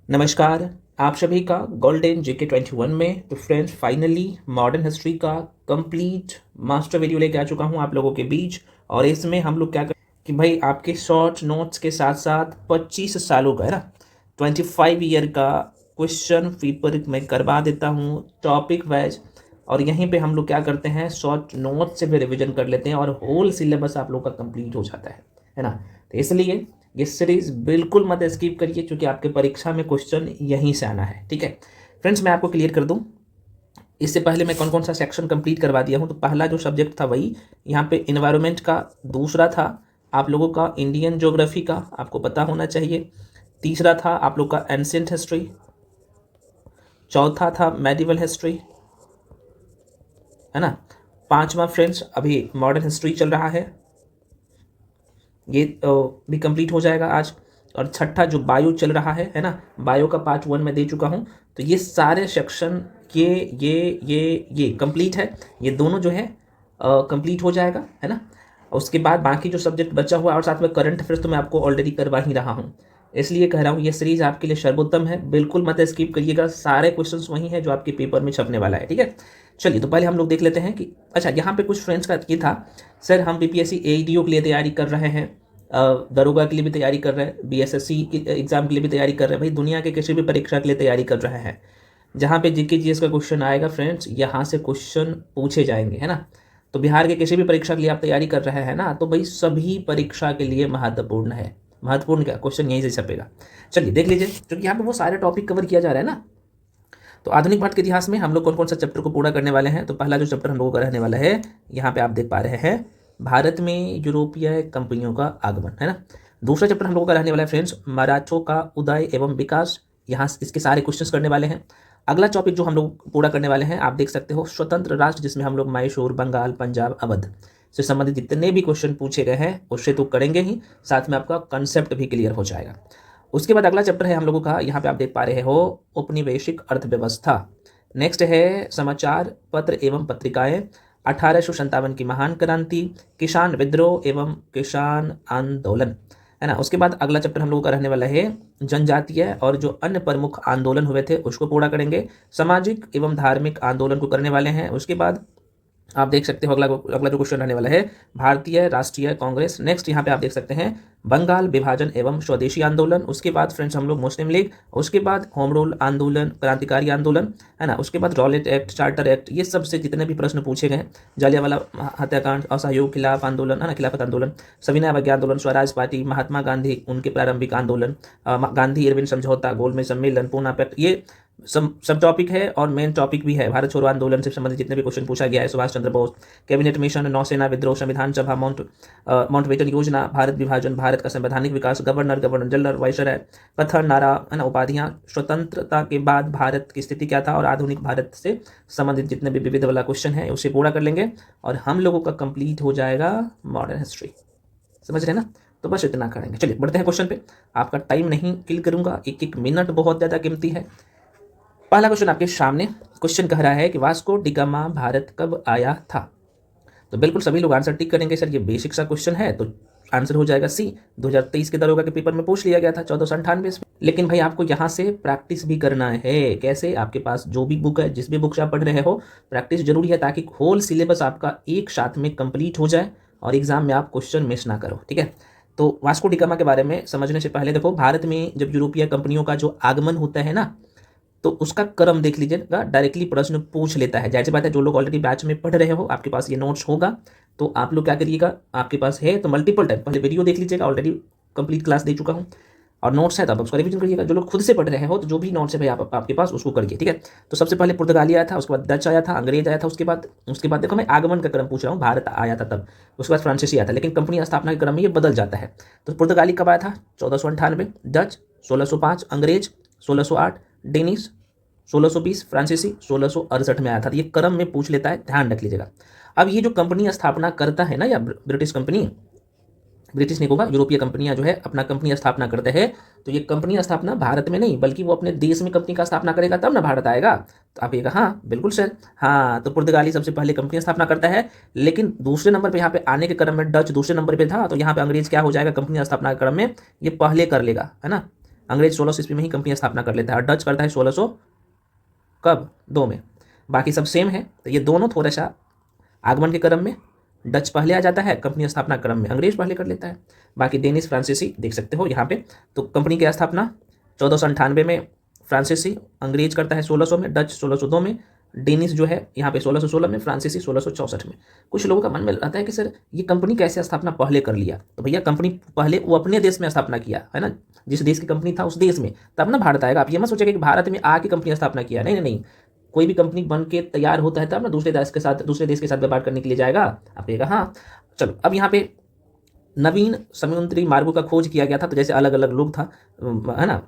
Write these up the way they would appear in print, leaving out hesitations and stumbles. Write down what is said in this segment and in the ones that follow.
नमस्कार। आप सभी का गोल्डन JK 21 में। तो फ्रेंड्स, फाइनली मॉडर्न हिस्ट्री का कंप्लीट मास्टर वीडियो लेके आ चुका हूँ आप लोगों के बीच। और इसमें हम लोग क्या कर कि भाई आपके शॉर्ट नोट्स के साथ साथ 25 सालों का है ना 25 ईयर का क्वेश्चन पेपर मैं करवा देता हूँ टॉपिक वाइज। और यहीं पे हम लोग क्या करते हैं, शॉर्ट नोट से भी रिवीजन कर लेते हैं और होल सिलेबस आप लोग का कंप्लीट हो जाता है ना। तो इसलिए ये सीरीज बिल्कुल मत स्किप करिए, क्योंकि आपके परीक्षा में क्वेश्चन यहीं से आना है। ठीक है फ्रेंड्स, मैं आपको क्लियर कर दूं, इससे पहले मैं कौन कौन सा सेक्शन कंप्लीट करवा दिया हूं। तो पहला जो सब्जेक्ट था वही यहाँ पे इन्वायरमेंट का, दूसरा था आप लोगों का इंडियन ज्योग्राफी का, आपको पता होना चाहिए। तीसरा था आप लोग का एंशिएंट हिस्ट्री। चौथा था मेडिवल हिस्ट्री, है ना। पांचवा फ्रेंड्स अभी मॉडर्न हिस्ट्री चल रहा है, ये भी कंप्लीट हो जाएगा आज। और छठा जो बायो चल रहा है ना, बायो का पार्ट 1 में दे चुका हूँ। तो ये सारे सेक्शन ये कंप्लीट है, ये दोनों जो है कंप्लीट हो जाएगा, है ना। उसके बाद बाकी जो सब्जेक्ट बचा हुआ और साथ में करंट अफेयर्स तो मैं आपको ऑलरेडी करवा ही रहा हूँ। इसलिए कह रहा हूँ ये सीरीज आपके लिए सर्वोत्तम है, बिल्कुल मत स्किप करिएगा। सारे क्वेश्चंस वही हैं जो आपके पेपर में छपने वाला है। ठीक है, चलिए तो पहले हम लोग देख लेते हैं कि अच्छा यहाँ पे कुछ फ्रेंड्स का ये था, सर हम BPSC AEDO के लिए तैयारी कर रहे हैं, दरोगा के लिए भी तैयारी कर रहे हैं, BSSC एग्जाम के लिए भी तैयारी कर रहे हैं, भाई दुनिया के किसी भी परीक्षा के लिए तैयारी कर रहे हैं। जहाँ पे GK GS का क्वेश्चन आएगा फ्रेंड्स, यहाँ से क्वेश्चन पूछे जाएंगे, है ना। तो बिहार के किसी भी परीक्षा के लिए आप तैयारी कर रहे हैं ना, तो भाई सभी परीक्षा के लिए महत्वपूर्ण है। महत्वपूर्ण क्या, क्वेश्चन यहीं से छपेगा। चलिए देख लीजिए, क्योंकि यहाँ पे वो सारे टॉपिक कवर किया जा रहा है ना। तो आधुनिक भारत के इतिहास में हम लोग कौन कौन सा चैप्टर को पूरा करने वाले हैं। तो पहला जो चैप्टर हम लोगों का रहने वाला है, यहाँ पे आप देख पा रहे हैं, भारत में यूरोपीय कंपनियों का आगमन, है ना। दूसरा चैप्टर हम लोगों का रहने वाला है फ्रेंड्स, मराठों का उदय एवं विकास। यहाँ इसके सारे क्वेश्चंस करने वाले हैं। अगला टॉपिक जो हम लोग पूरा करने वाले हैं, आप देख सकते हो, स्वतंत्र राष्ट्र, जिसमें हम लोग मैसूर, बंगाल, पंजाब, अवध से संबंधित जितने भी क्वेश्चन पूछे गए हैं उससे तो करेंगे ही, साथ में आपका कंसेप्ट भी क्लियर हो जाएगा। उसके बाद अगला चैप्टर है हम लोगों का, यहाँ पे आप देख पा रहे हो, औपनिवेशिक अर्थव्यवस्था। नेक्स्ट है समाचार पत्र एवं पत्रिकाएं, 1857 की महान क्रांति, किसान विद्रोह एवं किसान आंदोलन, है ना। उसके बाद अगला चैप्टर हम लोगों का रहने वाला है जनजातीय और जो अन्य प्रमुख आंदोलन हुए थे उसको पूरा करेंगे। सामाजिक एवं धार्मिक आंदोलन को करने वाले हैं। उसके बाद आप देख सकते हो अगला जो क्वेश्चन रहने वाला है, भारतीय राष्ट्रीय कांग्रेस। नेक्स्ट यहाँ पे आप देख सकते हैं बंगाल विभाजन एवं स्वदेशी आंदोलन। उसके बाद फ्रेंड्स हम लोग मुस्लिम लीग। उसके बाद होम रूल आंदोलन, क्रांतिकारी आंदोलन, है ना। उसके बाद रॉलेट एक्ट, चार्टर एक्ट, ये सब से जितने भी प्रश्न पूछे गए, जालियांवाला हत्याकांड, असहयोग खिलाफ आंदोलन, है ना, खिलाफत आंदोलन, सविनय अवज्ञा आंदोलन, स्वराज पार्टी, महात्मा गांधी उनके प्रारंभिक आंदोलन, गांधी इरविन समझौता, गोलमेज सम्मेलन, पूना पैक्ट, ये सब टॉपिक है। और मेन टॉपिक भी है भारत छोड़ो आंदोलन से संबंधित जितने भी क्वेश्चन पूछा गया है, सुभाष चंद्र बोस, कैबिनेट मिशन, नौसेना विद्रोह, संविधान सभा, माउंटबेटन योजना, भारत विभाजन, भारत का संवैधानिक विकास, गवर्नर जनरल, वाइसराय, कथन नारा, है ना, उपाधियां, स्वतंत्रता के बाद भारत की स्थिति क्या था, और आधुनिक भारत से संबंधित जितने भी विविध वाला क्वेश्चन है उसे पूरा कर लेंगे और हम लोगों का कंप्लीट हो जाएगा मॉडर्न हिस्ट्री। समझ रहे ना। तो बस इतना करेंगे। चलिए बढ़ते हैं क्वेश्चन पे। आपका टाइम नहीं किल करूंगा, एक एक मिनट बहुत ज़्यादा कीमती है। पहला क्वेश्चन आपके सामने, क्वेश्चन कह रहा है कि वास्को डिगामा भारत कब आया था। तो बिल्कुल सभी लोग आंसर टिक करेंगे, सर ये बेसिक सा क्वेश्चन है, तो आंसर हो जाएगा सी। 2023 के दरोगा के पेपर में पूछ लिया गया था 1498 में। लेकिन भाई आपको यहाँ से प्रैक्टिस भी करना है। कैसे, आपके पास जो भी बुक है, जिस भी बुक से आप पढ़ रहे हो, प्रैक्टिस जरूरी है, ताकि होल सिलेबस आपका एक साथ में कंप्लीट हो जाए और एग्जाम में आप क्वेश्चन मिस ना करो। ठीक है, तो वास्को डिगामा के बारे में समझने से पहले देखो, भारत में जब यूरोपीय कंपनियों का जो आगमन होता है ना, तो उसका क्रम देख लीजिएगा, डायरेक्टली प्रश्न पूछ लेता है। जाहिर सी बात है, जो लोग ऑलरेडी बैच में पढ़ रहे हो, आपके पास ये नोट्स होगा, तो आप लोग क्या करिएगा, आपके पास है तो मल्टीपल टाइम पहले वीडियो देख लीजिएगा, ऑलरेडी कंप्लीट क्लास दे चुका हूँ, और नोट्स है तो आप उसका रिवीजन करिएगा। जो लोग खुद से पढ़ रहे हो, तो जो भी नोट्स है भाई आपके पास उसको करिए। ठीक है, तो सबसे पहले पुर्तगाली आया था, उसके बाद डच आया था, अंग्रेज आया था, उसके बाद देखो मैं आगमन का क्रम पूछ रहा हूँ, भारत आया था तब, उसके बाद फ्रांसीसी आया था, लेकिन कंपनी स्थापना के क्रम में ये बदल जाता है। तो पुर्तगाली कब आया था, 1498, डच 1605, अंग्रेज 1608, डेनिश 1620, फ्रांसीसी 1668 में आया था। तो ये क्रम में पूछ लेता है, ध्यान रख लीजिएगा। अब ये जो कंपनी स्थापना करता है ना, या ब्रिटिश कंपनी, ब्रिटिश नहीं होगा, यूरोपीय कंपनियां जो है अपना कंपनी स्थापना करते हैं, तो ये कंपनी स्थापना भारत में नहीं बल्कि वो अपने देश में कंपनी का स्थापना करेगा तब ना भारत आएगा। तो आप ये कहा हाँ बिल्कुल सर, हाँ तो पुर्तगाली सबसे पहले कंपनी स्थापना करता है, लेकिन दूसरे नंबर पे यहाँ पे आने के क्रम में डच दूसरे नंबर पे था, तो यहाँ पे अंग्रेज क्या हो जाएगा, कंपनी स्थापना के क्रम में ये पहले कर लेगा, है ना। अंग्रेज 1600 ईस्वी में ही कंपनी स्थापना कर लेता है और डच करता है 1600 कब 2 में। बाकी सब सेम है, तो ये दोनों थोड़ा सा आगमन के क्रम में डच पहले आ जाता है, कंपनी स्थापना क्रम में अंग्रेज पहले कर लेता है। बाकी डेनिश फ्रांसीसी देख सकते हो यहाँ पे, तो कंपनी की स्थापना 1498 में फ्रांसीसी, अंग्रेज करता है 1600 में, डच 1602 में, डेनिश जो है यहाँ पे 1616 में, फ्रांसीसी 1664 में। कुछ लोगों का मन में आता है कि सर ये कंपनी कैसे स्थापना पहले कर लिया, तो भैया कंपनी पहले वो अपने देश में स्थापना किया है ना, जिस देश की कंपनी था उस देश में, तब ना भारत आएगा। आप ये मत सोचेगा कि भारत में आके कंपनी स्थापना किया, नहीं नहीं नहीं, कोई भी कंपनी बन के तैयार होता है तब ना दूसरे देश के साथ व्यापार करने के लिए जाएगा। आप कहेगा हाँ चलो। अब यहाँ पे नवीन समुद्री मार्गों का खोज किया गया था, तो जैसे अलग अलग लोग था है ना,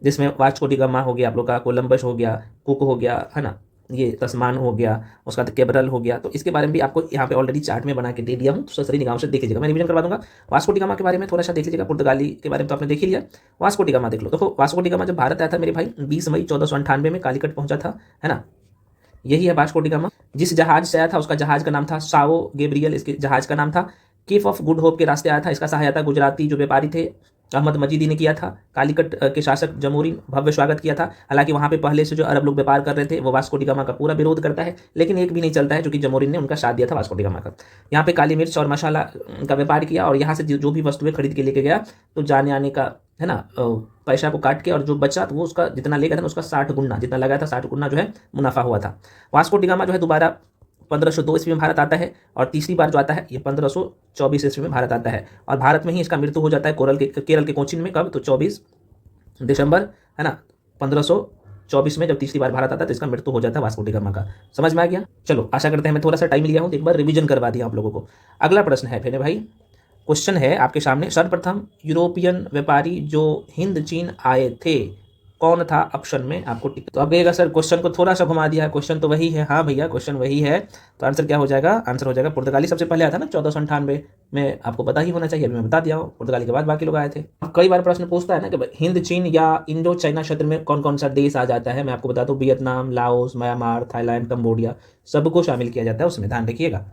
जिसमें वास्को डी गामा हो गया आप लोग का, कोलंबस हो गया, कुक हो गया है ना, ये तस्मान हो गया, उसका कैब्रल हो गया। तो इसके बारे में भी आपको यहाँ पे ऑलरेडी चार्ट में बना के दे दिया हूँ, तो सही निगाहों से देख लीजिएगा, मैं रिवीजन करवा दूंगा। वास्को डी गामा के बारे में थोड़ा सा देख लीजिएगा, पुर्तगाली के बारे में तो आपने देख ही लिया, वास्को डी गामा देख लो। देखो वास्को डी गामा जब भारत आया था मेरे भाई 20 मई 1498 में कालीकट पहुंचा था, है ना, यही है वास्को डी गामा। जिस जहाज से आया था उसका जहाज का नाम था साओ गेब्रियल, इसके जहाज का नाम था। केप ऑफ गुड होप के रास्ते आया था, इसका सहायता गुजराती जो व्यापारी थे अहमद मजीदी ने किया था। कालीकट के शासक जमोरिन भव्य स्वागत किया था। हालांकि वहां पे पहले से जो अरब लोग व्यापार कर रहे थे वो वास्को डी गामा का पूरा विरोध करता है, लेकिन एक भी नहीं चलता है क्योंकि जमोरिन ने उनका साथ दिया था वास्को डी गामा का। यहाँ पे काली मिर्च और मसाला का व्यापार किया और यहाँ से जो भी वस्तुएं खरीद के लेके गया तो जाने आने का है ना पैसा को काट के, और जो बचा तो वो उसका जितना लेकर था उसका 60 गुना जितना लगाया था 60 गुना जो है मुनाफा हुआ था। वास्को डी गामा जो है दोबारा 1502 ईस्वी में भारत आता है और तीसरी बार जो आता है ये 1524 ईस्वी में भारत आता है और भारत में ही इसका मृत्यु हो जाता है केरल के कोचीन में। कब? तो 24 दिसंबर है ना 1524 में जब तीसरी बार भारत आता है तो इसका मृत्यु हो जाता है वास्को डी गामा का। समझ में आ गया? चलो आशा करते हैं मैं थोड़ा सा टाइम लिया हूँ तो एक बार रिवीजन करवा दिया आप लोगों को। अगला प्रश्न है फिर भाई, क्वेश्चन है आपके सामने, सर्वप्रथम यूरोपियन व्यापारी जो हिंद चीन आए थे कौन था? ऑप्शन में आपको टिक। तो अब कहिएगा सर क्वेश्चन को थोड़ा सा घुमा दिया है, क्वेश्चन तो वही है। हाँ भैया क्वेश्चन वही है, तो आंसर क्या हो जाएगा? आंसर हो जाएगा पुर्तगाली सबसे पहले आया था ना 1498 में, आपको पता ही होना चाहिए, अभी मैं बता दिया हूँ। पुर्तगाली के बाद बाकी लोग आए थे। कई बार प्रश्न पूछता है ना कि हिंद चीन या इंडो चाइना क्षेत्र में कौन कौन सा देश आ जाता है। मैं आपको बता दूँ Vietnam, Laos, Myanmar, Thailand, Cambodia सबको शामिल किया जाता है उसमें, ध्यान रखिएगा।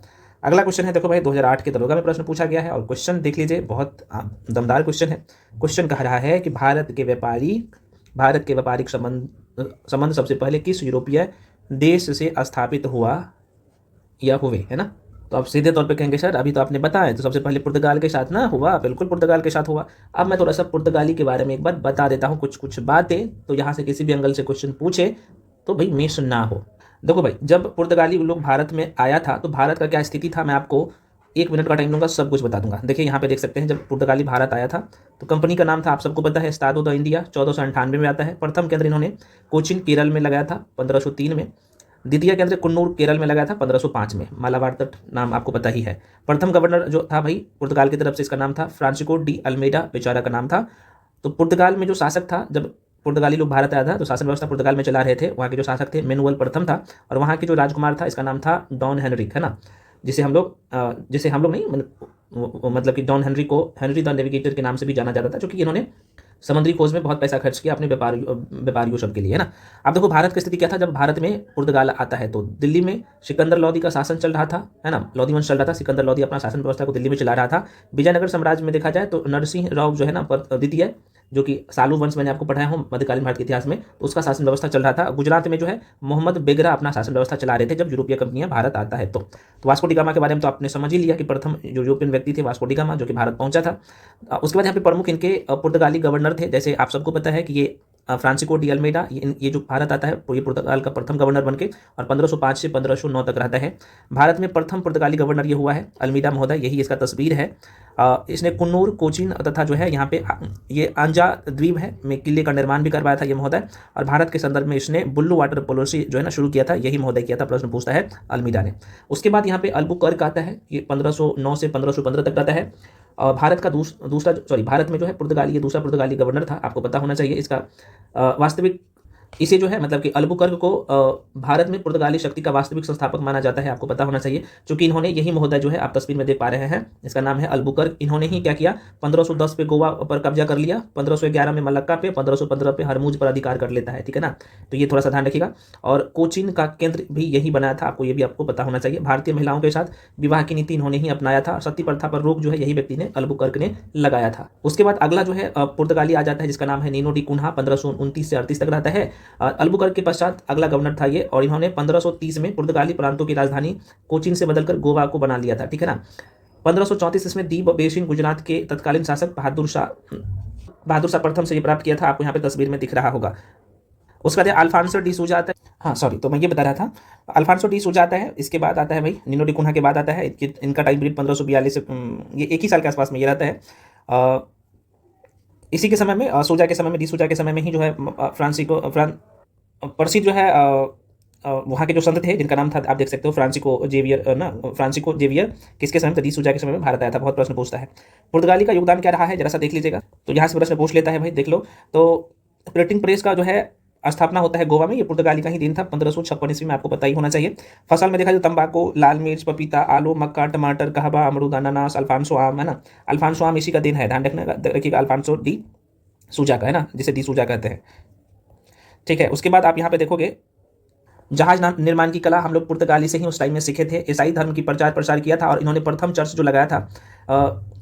अगला क्वेश्चन है, देखो भाई 2008 के दरोगा में प्रश्न पूछा गया है और क्वेश्चन देख लीजिए, बहुत दमदार क्वेश्चन है। क्वेश्चन कह रहा है कि भारत के व्यापारिक संबंध सबसे पहले किस यूरोपीय देश से स्थापित हुआ या हुए, है ना। तो आप सीधे तौर पे कहेंगे सर अभी तो आपने बताया, तो सबसे पहले पुर्तगाल के साथ ना हुआ, बिल्कुल पुर्तगाल के साथ हुआ। अब मैं थोड़ा सा पुर्तगाली के बारे में एक बार बता देता हूँ कुछ बातें, तो यहाँ से किसी भी एंगल से क्वेश्चन पूछे तो भाई मिस ना हो। देखो भाई जब पुर्तगाली लोग भारत में आया था तो भारत का क्या स्थिति था, मैं आपको 1 मिनट का टाइम दूंगा, सब कुछ बता दूंगा। देखिए यहाँ पे देख सकते हैं जब पुर्तगाली भारत आया था तो कंपनी का नाम था, आप सबको पता है, एस्तादो द इंडिया। 1498 में आता है। प्रथम केंद्र इन्होंने कोचिन केरल में लगाया था 1503 में। द्वितीय केंद्र कुन्नूर केरल में लगाया था 1505 में। मालाबार तट नाम आपको पता ही है। प्रथम गवर्नर जो था भाई पुर्तगाल की तरफ से, इसका नाम था फ्रांसिस्को डी अल्मेडा बेचारा का नाम था। तो पुर्तगाल में जो शासक था, जब पुर्तगाली लोग भारत आया था तो शासन व्यवस्था पुर्तगाल में चला रहे थे। वहाँ के जो शासक थे मैनुअल प्रथम था, और वहाँ के जो राजकुमार था इसका नाम था डॉन हेनरिक, है ना, जिसे हम लोग नहीं मतलब कि डॉन हेनरी को हेनरी द नेविगेटर के नाम से भी जाना जाता था, क्योंकि इन्होंने समुद्री खोज में बहुत पैसा खर्च किया अपने व्यापारियों सब के लिए, है ना। अब देखो भारत की स्थिति क्या था जब भारत में पुर्तगाल आता है, तो दिल्ली में सिकंदर लोदी का शासन चल रहा था, है ना, लोधी वंश चल रहा था। सिकंदर लोदी अपना शासन व्यवस्था को दिल्ली में चला रहा था। विजयनगर साम्राज्य में देखा जाए तो नरसिंह राव जो है ना द्वितीय, जो कि सालू वंश मैंने आपको पढ़ाया हूँ मध्यकालीन भारत के इतिहास में, तो उसका शासन व्यवस्था चल रहा था। गुजरात में जो है मोहम्मद बेगरा अपना शासन व्यवस्था चला रहे थे जब यूरोपीय कंपनियां भारत आता है। तो वास्को डी गामा के बारे में तो आपने समझ ही लिया कि प्रथम जो यूरोपियन व्यक्ति थे वास्को डी गामा, जो कि भारत पहुंचा था। उसके बाद यहाँ पे प्रमुख इनके पुर्तगाली गवर्नर थे, जैसे आप सबको पता है कि ये फ्रांसिस्को डी अल्मेडा, ये जो भारत आता है ये पुर्तगाल का प्रथम गवर्नर बनके और 1505 से 1509 तक रहता है। भारत में प्रथम पुर्तगाली गवर्नर ये हुआ है अल्मेडा महोदय, यही इसका तस्वीर है। इसने कुन्नूर, कोचीन तथा जो है यहाँ पे ये अंजा द्वीप है में किले का निर्माण भी करवाया था ये महोदय, और भारत के संदर्भ में इसने ब्लू वाटर पॉलिसी जो है ना शुरू किया था, यही महोदय किया था। प्रश्न पूछता है अल्मेडा ने। उसके बाद यहाँ पे अल्बुकर्क आता है, ये 1509 से 1515 तक रहता है। और भारत का भारत में जो है पुर्तगाली, ये दूसरा पुर्तगाली गवर्नर था, आपको पता होना चाहिए। इसका वास्तविक इसे जो है मतलब कि अल्बुकर्क को भारत में पुर्तगाली शक्ति का वास्तविक संस्थापक माना जाता है, आपको पता होना चाहिए, क्योंकि इन्होंने यही महोदय जो है आप तस्वीर में देख पा रहे हैं, इसका नाम है अल्बुकर्क। इन्होंने ही क्या किया, 1510 पे गोवा पर कब्जा कर लिया, 1511 में मलक्का पे, 1515 पे हरमुज पर अधिकार कर लेता है, ठीक है ना। तो ये थोड़ा सा ध्यान रखिएगा। और कोचीन का केंद्र भी यही बनाया था, आपको ये भी आपको पता होना चाहिए। भारतीय महिलाओं के साथ विवाह की नीति इन्होंने ही अपनाया था। सती प्रथा पर रोक जो है यही व्यक्ति ने, अल्बुकर्क ने लगाया था। उसके बाद अगला जो है पुर्तगाली आ जाता है, जिसका नाम है नीनो डी कुन्हा, 1529 से 38 तक रहता है। अल्बुकर्क के पश्चात अगला गवर्नर था ये, और इन्होंने 1530 में पुर्तगाली प्रांतों की राजधानी कोचीन से बदलकर गोवा को बना लिया था, ठीक है ना। 1534 इसमें दीप बेसिन गुजरात के तत्कालीन शासक बहादुर शाह प्रथम से ये प्राप्त किया था, आपको यहाँ पे तस्वीर में दिख रहा होगा। उसके बाद अल्फांसो डी सूजा आता है, हाँ सॉरी, तो मैं ये बता रहा था, अल्फांसो डी सूजा आता है, इसके बाद आता है भाई नीनो डी कुन्हा के बाद आता है। इनका टाइम पीरियड 1542 से ये एक ही साल के आसपास में ये रहता है। इसी के समय में सूजा के समय में, डी सूजा के समय में ही जो है प्रसिद्ध जो है वहाँ के जो संत थे, जिनका नाम था आप देख सकते हो फ्रांसिको जेवियर, किसके समय, दी सूजा के समय में भारत आया था। बहुत प्रश्न पूछता है। पुर्तगाली का योगदान क्या रहा है, जरा सा देख लीजिएगा। तो यहाँ से प्रश्न पूछ लेता है भाई, देख लो। तो प्रिंटिंग प्रेस का जो है स्थापना होता है गोवा में, ये पुर्तगाली का ही दिन था, 1556 ईस्वी में, आपको पता ही होना चाहिए। फसल में देखा जाए तंबाकू, लाल मिर्च, पपीता, आलू, मक्का, टमाटर, कहवा, अमरूद, अनानास, अल्फांसो आम, है ना। अल्फांसो आम इसी का दिन है, ध्यान रखिएगा, अल्फांसो डी सूजा का, है ना, जिसे डी सूजा कहते हैं, ठीक है। उसके बाद आप यहाँ पे देखोगे जहाज निर्माण की कला हम लोग पुर्तगाली से ही उस टाइम में सीखे थे। ईसाई धर्म की प्रसार किया था, और इन्होंने प्रथम चर्च जो लगाया था,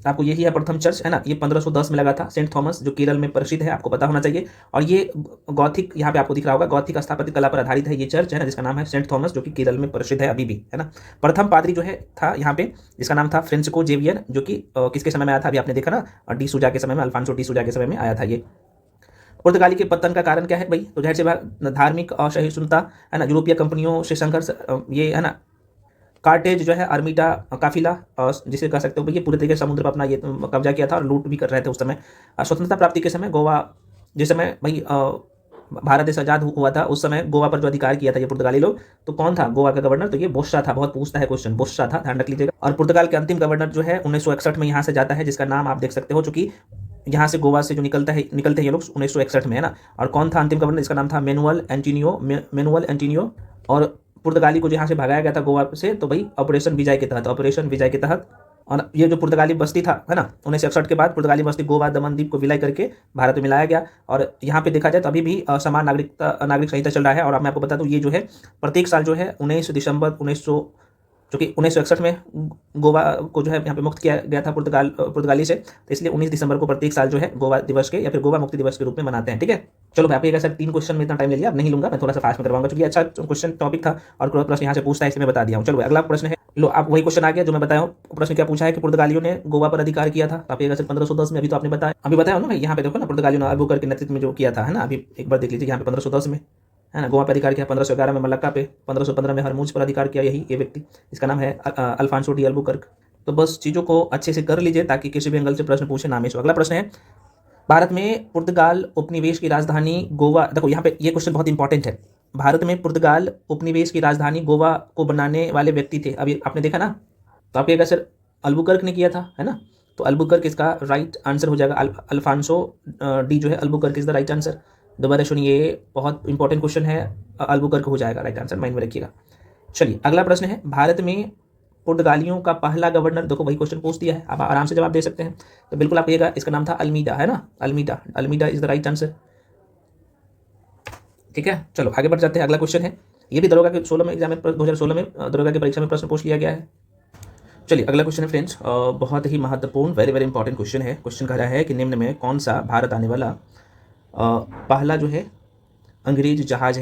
आपको यही है प्रथम चर्च, है ना, ये 1510 में लगा था, सेंट थॉमस, जो केरल में प्रसिद्ध है, आपको पता होना चाहिए। और ये गॉथिक, यहाँ पे आपको दिख रहा होगा, गॉथिक स्थापत्य कला पर आधारित है ये चर्च, है ना, जिसका नाम है सेंट थॉमस, जो कि केरल में प्रसिद्ध है अभी भी, है ना। प्रथम पादरी जो है था यहाँ पे, जिसका नाम था फ्रांसिस्को जेवियर, जो कि किसके समय में आया था, अभी आपने देखा ना, डी सूजा के समय में, अल्फांसो डी सूजा के समय में आया था ये। पुर्तगाली के पतन का कारण क्या है भाई, तो जाहिर सी बात धार्मिक असहिष्णुता, है ना, यूरोपीय कंपनियों से संघर्ष, ये है ना, कार्टेज जो है आर्मीटा काफिला, जिसे कह सकते हो भाई, ये पूरे तरीके से समुद्र पर अपना ये कब्जा किया था और लूट भी कर रहे थे उस समय। स्वतंत्रता प्राप्ति के समय गोवा, जिस समय भाई भारत देश आजाद हुआ था, उस समय गोवा पर जो अधिकार किया था ये पुर्तगाली लोग, तो कौन था गोवा का गवर्नर, तो ये बोस्सा था। बहुत पूछता है क्वेश्चन, बोस्सा था, ध्यान रख लीजिएगा। और पुर्तगाल के अंतिम गवर्नर जो है 1961 में यहाँ से जाता है, जिसका नाम आप देख सकते हो, चूंकि यहाँ से गोवा से जो निकलते हैं ये लोग 1961 में, है ना। और कौन था अंतिम गवर्नर, इसका नाम था मैनुअल एंटिनियो। और पुर्तगाली को यहाँ से भगाया गया था गोवा से, तो भाई ऑपरेशन विजय के तहत। और ये जो पुर्तगाली बस्ती था, है ना, 1961 के बाद पुर्तगाली बस्ती गोवा दमन द्वीप को विलय करके भारत में मिलाया गया। और यहाँ पे देखा जाए तो अभी भी समान नागरिक संहिता चल रहा है। और मैं आपको बता दूं, ये जो है प्रत्येक साल जो है 19 दिसंबर 1900, जो कि 1961 में गोवा को जो है यहाँ पे मुक्त किया गया था पुर्तगाली से, तो इसलिए 19 दिसंबर को प्रत्येक साल जो है गोवा दिवस के या फिर गोवा मुक्ति दिवस के रूप में मनाते हैं, ठीक है। चलो मैं आपको सर 3 क्वेश्चन में इतना टाइम ले लिया, अब नहीं लूंगा, मैं थोड़ा सा फास्ट में करवाऊंगा, क्योंकि अच्छा क्वेश्चन टॉपिक था और कोई प्रश्न यहाँ से पूछता है, इसलिए मैं बता दिया हूँ। चलो अगला प्रश्न है, लो आप वही क्वेश्चन आ गया जो मैं बताया हूँ। प्रश्न क्या पूछा है कि पुर्तगालियों ने गोवा पर अधिकार किया था, तो आप सर 1510 में, अभी तो आपने बताया, अभी बताया ना भाई, यहाँ पे देखो ना, पुर्तगालियों ने अल्बुकर्क के नेतृत्व में जो किया था, है ना, अभी एक बार देख लीजिए, यहाँ पे 1510 में, है ना, गोवा पर अधिकार किया, 1511 में मलक्का पे, 1515 में हरमुज पर अधिकार किया यही ये व्यक्ति, इसका नाम है अल्फांसो डी अल्बुकर्क। तो बस चीज़ों को अच्छे से कर लीजिए ताकि किसी भी एंगल से प्रश्न पूछे ना मिस हो। अगला प्रश्न है, भारत में पुर्तगाल उपनिवेश की राजधानी गोवा, देखो यहाँ पे ये क्वेश्चन बहुत इंपॉर्टेंट है। भारत में पुर्तगाल उपनिवेश की राजधानी गोवा को बनाने वाले व्यक्ति थे, अभी आपने देखा ना, तो आप कहेगा सर अल्बुकर्क ने किया था, है ना, तो अल्बुकर्क इसका राइट आंसर हो जाएगा। अल्फांसो डी जो है Albuquerque is the right answer. दोबारा सुनिए, बहुत इंपॉर्टेंट क्वेश्चन है, अल्बुकर्क हो जाएगा राइट आंसर, माइंड में रखिएगा। चलिए अगला प्रश्न है, भारत में पुर्तगालियों का पहला गवर्नर, देखो वही क्वेश्चन पूछ दिया है, आप आराम से जवाब दे सकते हैं, तो बिल्कुल आप कहिएगा इसका नाम था अल्मीडा, है ना, Almeida is the right answer, ठीक है। चलो आगे बढ़ जाते हैं, अगला क्वेश्चन है, ये भी दरोगा के 16 में एग्जाम में 2016 में दरोगा की परीक्षा में प्रश्न पूछ लिया गया है। चलिए अगला क्वेश्चन है फ्रेंड्स, बहुत ही महत्वपूर्ण, वेरी वेरी इंपॉर्टेंट क्वेश्चन है। क्वेश्चन कह रहा है कि निम्न में कौन सा भारत आने वाला पहला जो है अंग्रेजी जहाज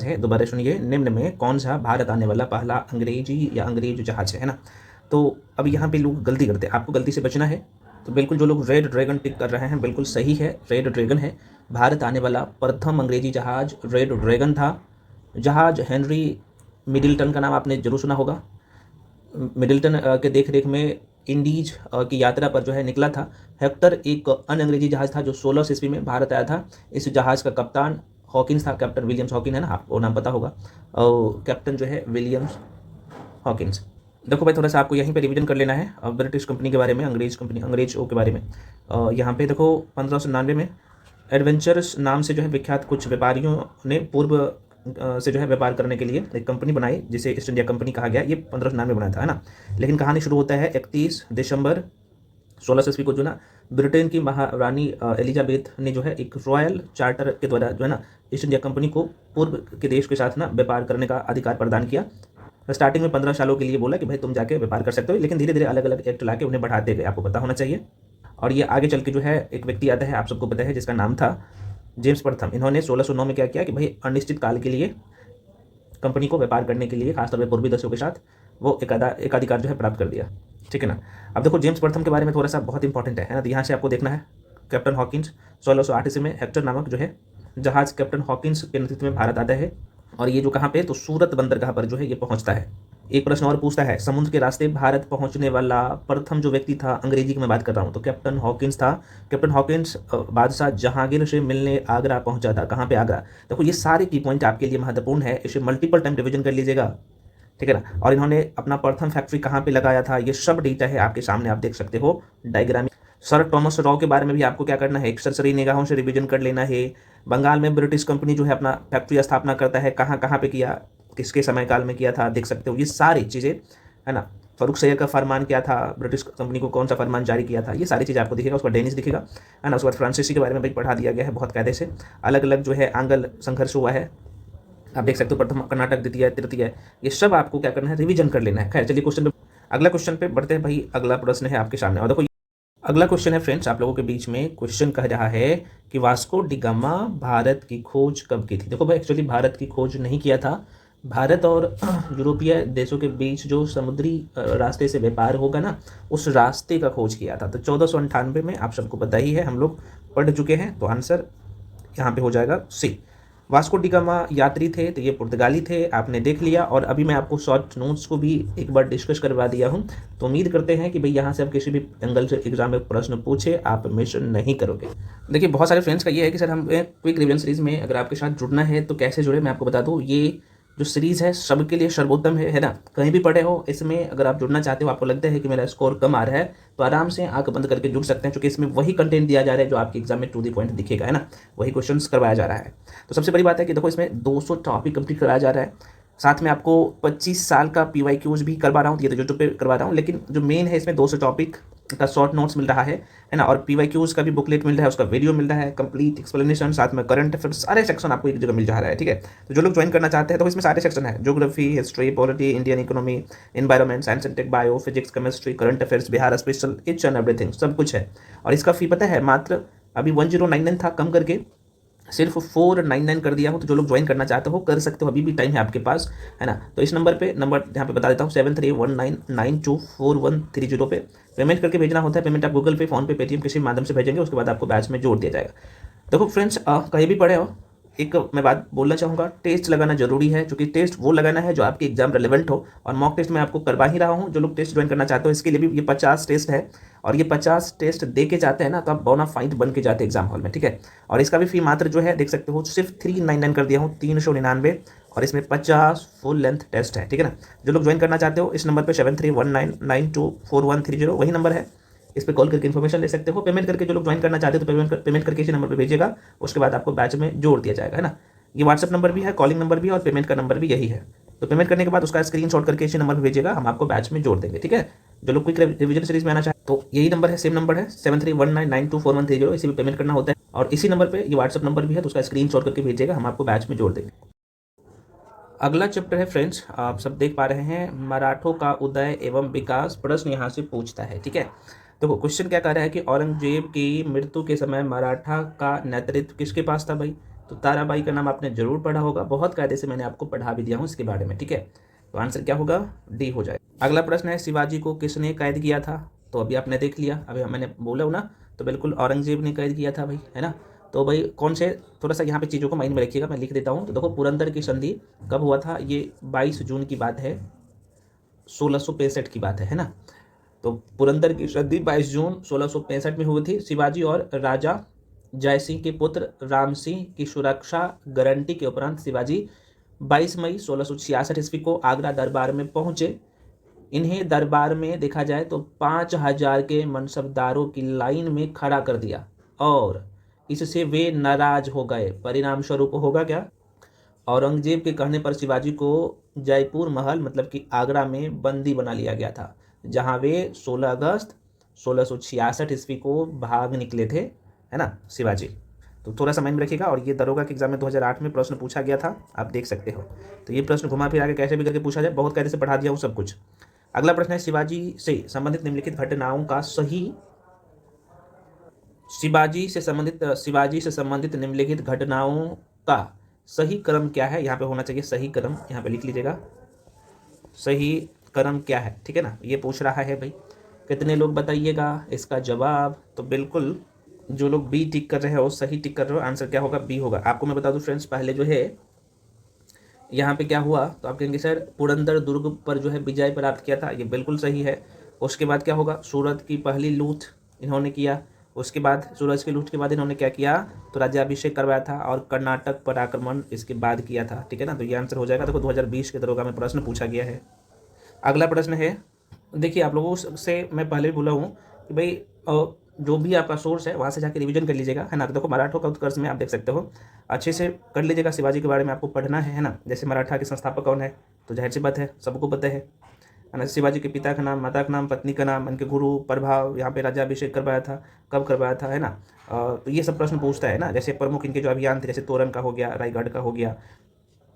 है। दोबारा सुनिए, निम्न में कौन सा भारत आने वाला पहला अंग्रेज जहाज है ना। तो अब यहाँ पे लोग गलती करते हैं, आपको गलती से बचना है। तो बिल्कुल जो लोग रेड ड्रैगन टिक कर रहे हैं बिल्कुल सही है, रेड ड्रैगन है। भारत आने वाला प्रथम अंग्रेजी जहाज रेड ड्रैगन था। जहाज हेनरी मिडिल्टन का नाम आपने जरूर सुना होगा। मिडिल्टन के देख रेख में इंडीज की यात्रा पर जो है निकला था। हेक्टर एक अन्य अंग्रेजी जहाज था जो 16 ईस्वी में भारत आया था। इस जहाज का कप्तान हॉकिंस था, कैप्टन विलियम्स हॉकिन, है ना, आपको नाम पता होगा, और कैप्टन जो है विलियम्स हॉकिंस। देखो भाई थोड़ा सा आपको यहीं पे रिवीजन कर लेना है ब्रिटिश कंपनी के बारे में, अंग्रेजों के बारे में। यहाँ पे देखो 1599 में एडवेंचर्स नाम से जो है विख्यात कुछ व्यापारियों ने पूर्व से जो है व्यापार करने के लिए एक कंपनी बनाई जिसे ईस्ट इंडिया कंपनी कहा गया। ये 1599 में बना था, है ना। लेकिन कहानी शुरू होता है 31 दिसंबर 1600 ईस्वी को, जो ना ब्रिटेन की महारानी एलिजाबेथ ने जो है एक रॉयल चार्टर के द्वारा जो है ना ईस्ट इंडिया कंपनी को पूर्व के देश के साथ ना व्यापार करने का अधिकार प्रदान किया। स्टार्टिंग में 15 सालों के लिए बोला कि भाई तुम जाके व्यापार कर सकते हो, लेकिन धीरे धीरे अलग अलग एक्ट ला के उन्हें बढ़ाते गए, आपको पता होना चाहिए। और ये आगे चल के जो है एक व्यक्ति आता है, आप सबको पता है, जिसका नाम था जेम्स प्रथम। इन्होंने 1609 में क्या किया कि भाई अनिश्चित काल के लिए कंपनी को व्यापार करने के लिए खासतौर पर पूर्वी देशों के साथ वो एकाधिकार जो है प्राप्त कर दिया, ठीक है ना। अब देखो जेम्स प्रथम के बारे में थोड़ा सा बहुत इंपॉर्टेंट है ना। तो यहाँ से आपको देखना है कैप्टन हॉकिंस 1608 ईस्वी में हेक्टर नामक जो है जहाज कैप्टन हॉकिंस के नेतृत्व में भारत आता है। और ये जो कहाँ पे, तो सूरत बंदरगाह पर जो है ये पहुंचता है। एक प्रश्न और पूछता है, समुद्र के रास्ते भारत पहुंचने वाला प्रथम जो व्यक्ति था, अंग्रेजी की मैं बात कर रहा हूँ, तो कैप्टन हॉकिंस था। कैप्टन हॉकिंस बादशाह जहांगीर से मिलने आगरा पहुंचा था। कहाँ पे, आगरा। देखो ये सारे की पॉइंट आपके लिए महत्वपूर्ण है, इसे मल्टीपल टाइम रिविजन कर लीजिएगा, ठीक है ना। और इन्होंने अपना प्रथम फैक्ट्री कहाँ पे लगाया था, ये सब डेटा है आपके सामने, आप देख सकते हो डायग्राम। सर टॉमस रॉ के बारे में भी आपको क्या करना है, एक सरसरी निगाहों से रिवीजन कर लेना है। बंगाल में ब्रिटिश कंपनी जो है अपना फैक्ट्री स्थापना करता है, कहाँ कहाँ पे किया, किसके समय काल में किया था, देख सकते हो ये सारी चीज़ें, है ना। फरूख सैयद का फरमान क्या था, ब्रिटिश कंपनी को कौन सा फरमान जारी किया था, ये सारी चीज़ आपको दिखेगा। उसका डेनिस दिखेगा, है ना। उसके बाद फ्रांसीसी के बारे में भी पढ़ा दिया गया है बहुत कायदे से। अलग अलग जो है आंग्ल संघर्ष हुआ है, आप देख सकते हो, प्रथम कर्नाटक, द्वितीय, तृतीय, ये सब आपको क्या करना है, रिवीजन कर लेना है। खैर चलिए क्वेश्चन पे, अगला क्वेश्चन पे बढ़ते हैं भाई। अगला प्रश्न है आपके सामने, और देखो अगला क्वेश्चन है फ्रेंड्स आप लोगों के बीच में। क्वेश्चन कह रहा है कि वास्को डी गामा भारत की खोज कब की थी। देखो भाई एक्चुअली भारत की खोज नहीं किया था, भारत और यूरोपीय देशों के बीच जो समुद्री रास्ते से व्यापार होगा ना, उस रास्ते का खोज किया था। तो 1498 में, आप सबको पता ही है, हम लोग पढ़ चुके हैं। तो आंसर यहाँ पे हो जाएगा सी। वास्को डी गामा यात्री थे, तो ये पुर्तगाली थे, आपने देख लिया। और अभी मैं आपको शॉर्ट नोट्स को भी एक बार डिस्कस करवा दिया हूँ। तो उम्मीद करते हैं कि भाई यहाँ से आप किसी भी एंगल से एग्जाम में प्रश्न पूछे आप मिस नहीं करोगे। देखिए बहुत सारे फ्रेंड्स का ये है कि सर हम क्विक रिवीजन सीरीज में अगर आपके साथ जुड़ना है तो कैसे जुड़े, मैं आपको बता दूँ। ये जो सीरीज़ है सबके लिए सर्वोत्तम है ना। कहीं भी पढ़े हो, इसमें अगर आप जुड़ना चाहते हो, आपको लगता है कि मेरा स्कोर कम आ रहा है, तो आराम से आंख बंद करके जुड़ सकते हैं, क्योंकि इसमें वही कंटेंट दिया जा रहा है जो आपके एग्जाम में टू दी पॉइंट दिखेगा, है ना। वही क्वेश्चंस करवाया जा रहा है। तो सबसे बड़ी बात है कि देखो इसमें 200 टॉपिक कंप्लीट कराया जा रहा है, साथ में आपको 25 साल का PYQs भी करवा रहा हूँ, ये तो यूट्यूब पे करवा रहा हूँ। लेकिन जो मेन है इसमें 200 टॉपिक का शॉर्ट नोट्स मिल रहा है ना। और PYQs का भी बुकलेट मिल रहा है, उसका वीडियो मिल रहा है, कंप्लीट एक्सप्लेनेशन, साथ में करंट अफेयर्स, सारे सेक्शन आपको एक जगह मिल जा रहा है, ठीक है। तो जो लोग ज्वाइन करना चाहते हैं तो इसमें सारे सेक्शन है, geography, history, polity, Indian economy, environment, science and tech, bio, physics, chemistry, current affairs, Bihar special, each and everything, सब कुछ है। और इसका फी पता है, मात्र अभी 1099 था, कम करके सिर्फ 499 कर दिया हो। तो जो लोग ज्वाइन करना चाहते हो कर सकते हो, अभी भी टाइम है आपके पास, है ना। तो इस नंबर पे, नंबर यहाँ पे बता देता हूँ, 7319924130 पे पेमेंट करके भेजना होता है। पेमेंट आप गूगल पे, फोन पे, पेटीएम किसी माध्यम से भेजेंगे, उसके बाद आपको बैच में जोड़ दिया जाएगा। देखो फ्रेंड्स कहीं भी पढ़े हो, एक मैं बात बोलना चाहूँगा, टेस्ट लगाना जरूरी है, क्योंकि टेस्ट वो लगाना है जो आपके एग्जाम रेलेवेंट हो। और मॉक टेस्ट मैं आपको करवा ही रहा हूँ। जो लोग टेस्ट ज्वाइन करना चाहते हो इसके लिए भी ये 50 टेस्ट है, और ये 50 टेस्ट दे के जाते हैं ना, तो आप बोनाफाइड बन के जाते हैं एग्जाम हॉल में, ठीक है। और इसका भी फी मात्र जो है देख सकते हो, सिर्फ 399 कर दिया हूँ, 399, और इसमें 50 फुल लेंथ टेस्ट है, ठीक है ना। जो लोग ज्वाइन करना चाहते हो इस नंबर पर 7319924130 वही नंबर है, इस पर कॉल करके इन्फॉर्मेशन ले सकते हो। पेमेंट करके जो लोग ज्वाइन करना चाहते हो तो पेमेंट करके इसी नंबर पर भेजिएगा, उसके बाद आपको बैच में जोड़ दिया जाएगा, है ना। ये व्हाट्सअप नंबर भी है, कॉलिंग नंबर भी है, और पेमेंट का नंबर भी यही है। तो पेमेंट करने के बाद उसका स्क्रीनशॉट करके इसी नंबर पर भेजिएगा, हम आपको बैच में जोड़ देंगे, ठीक है। जो लोग क्विक रिवीजन सीरीज में आना चाहते तो यही नंबर है, सेम नंबर है 7319924130, इसी पर पेमेंट करना होता है। और इसी नंबर पर ये व्हाट्सअप नंबर भी है, तो उसका स्क्रीनशॉट करके भेजिएगा, हम आपको बैच में जोड़ देंगे। अगला चैप्टर है फ्रेंड्स, आप सब देख पा रहे हैं, मराठों का उदय एवं विकास। प्रश्न यहाँ से पूछता है, ठीक है। देखो क्वेश्चन क्या कह रहा है कि औरंगजेब की मृत्यु के समय मराठा का नेतृत्व किसके पास था भाई। तो ताराबाई का नाम आपने जरूर पढ़ा होगा, बहुत कायदे से मैंने आपको पढ़ा भी दिया हूँ इसके बारे में, ठीक है। तो आंसर क्या होगा, डी हो जाए। अगला प्रश्न है, शिवाजी को किसने कैद किया था। तो अभी आपने देख लिया, अभी मैंने बोला हूँ ना, तो बिल्कुल औरंगजेब ने कैद किया था भाई, है ना। तो भाई कौन से, थोड़ा सा यहाँ पे चीज़ों को माइंड में रखिएगा, मैं लिख देता हूँ। तो देखो पुरंदर की संधि कब हुआ था, ये 22 जून की बात है, 1665 की बात है ना। तो पुरंदर की संधि 22 जून 1665 में हुई थी। शिवाजी और राजा जयसिंह के पुत्र राम सिंह की सुरक्षा गारंटी के उपरांत शिवाजी 22 मई 1666 ईस्वी को आगरा दरबार में पहुंचे। इन्हें दरबार में देखा जाए तो 5000 के मनसबदारों की लाइन में खड़ा कर दिया, और इससे वे नाराज हो गए। परिणाम स्वरूप होगा क्या? औरंगजेब के कहने पर शिवाजी को जयपुर महल मतलब कि आगरा में बंदी बना लिया गया था, जहां वे 16 अगस्त 1666 ईस्वी को भाग निकले थे, है ना शिवाजी। तो थोड़ा सा माइंड में रखिएगा। और ये दरोगा के एग्जाम में 2008 में प्रश्न पूछा गया था, आप देख सकते हो। तो ये प्रश्न घुमा फिरा के कैसे भी करके पूछा जाए, बहुत कायदे से पढ़ा दिया हूँ सब कुछ। अगला प्रश्न है, शिवाजी से संबंधित निम्नलिखित घटनाओं का सही शिवाजी से संबंधित निम्नलिखित घटनाओं का सही क्रम क्या है? यहाँ पे होना चाहिए सही क्रम, यहाँ पे लिख लीजिएगा सही क्रम क्या है, ठीक है ना। ये पूछ रहा है भाई, कितने लोग बताइएगा इसका जवाब। तो बिल्कुल जो लोग बी टिक कर रहे हो, सही टिक कर रहे हो, आंसर क्या होगा? बी होगा। आपको मैं बता दूं फ्रेंड्स, पहले जो है यहाँ पे क्या हुआ, तो आप कहेंगे सर पुरंदर दुर्ग पर जो है विजय प्राप्त किया था, ये बिल्कुल सही है। उसके बाद क्या होगा? सूरत की पहली लूट इन्होंने किया। उसके बाद सूरज की लूट के बाद इन्होंने क्या किया? तो राज्याभिषेक करवाया था। और कर्नाटक पर आक्रमण इसके बाद किया था, ठीक है ना। तो ये आंसर हो जाएगा। देखो 2020 के दरोगा में प्रश्न पूछा गया है। अगला प्रश्न है, देखिए आप लोगों से मैं पहले भी बोला हूँ कि भाई जो भी आपका सोर्स है वहाँ से जाके रिवीजन कर लीजिएगा, है ना। तो देखो मराठों का उत्कर्ष में आप देख सकते हो, अच्छे से कर लीजिएगा। शिवाजी के बारे में आपको पढ़ना है ना। जैसे मराठा के संस्थापक कौन है, तो जाहिर सी बात है सबको पता है ना। शिवाजी के पिता का नाम, माता का नाम, पत्नी का नाम, इनके गुरु, प्रभाव, यहाँ पे राज्याभिषेक करवाया था, कब करवाया था, है ना। तो ये सब प्रश्न पूछता है ना। जैसे प्रमुख इनके जो अभियान थे, जैसे तोरन का हो गया, रायगढ़ का हो गया,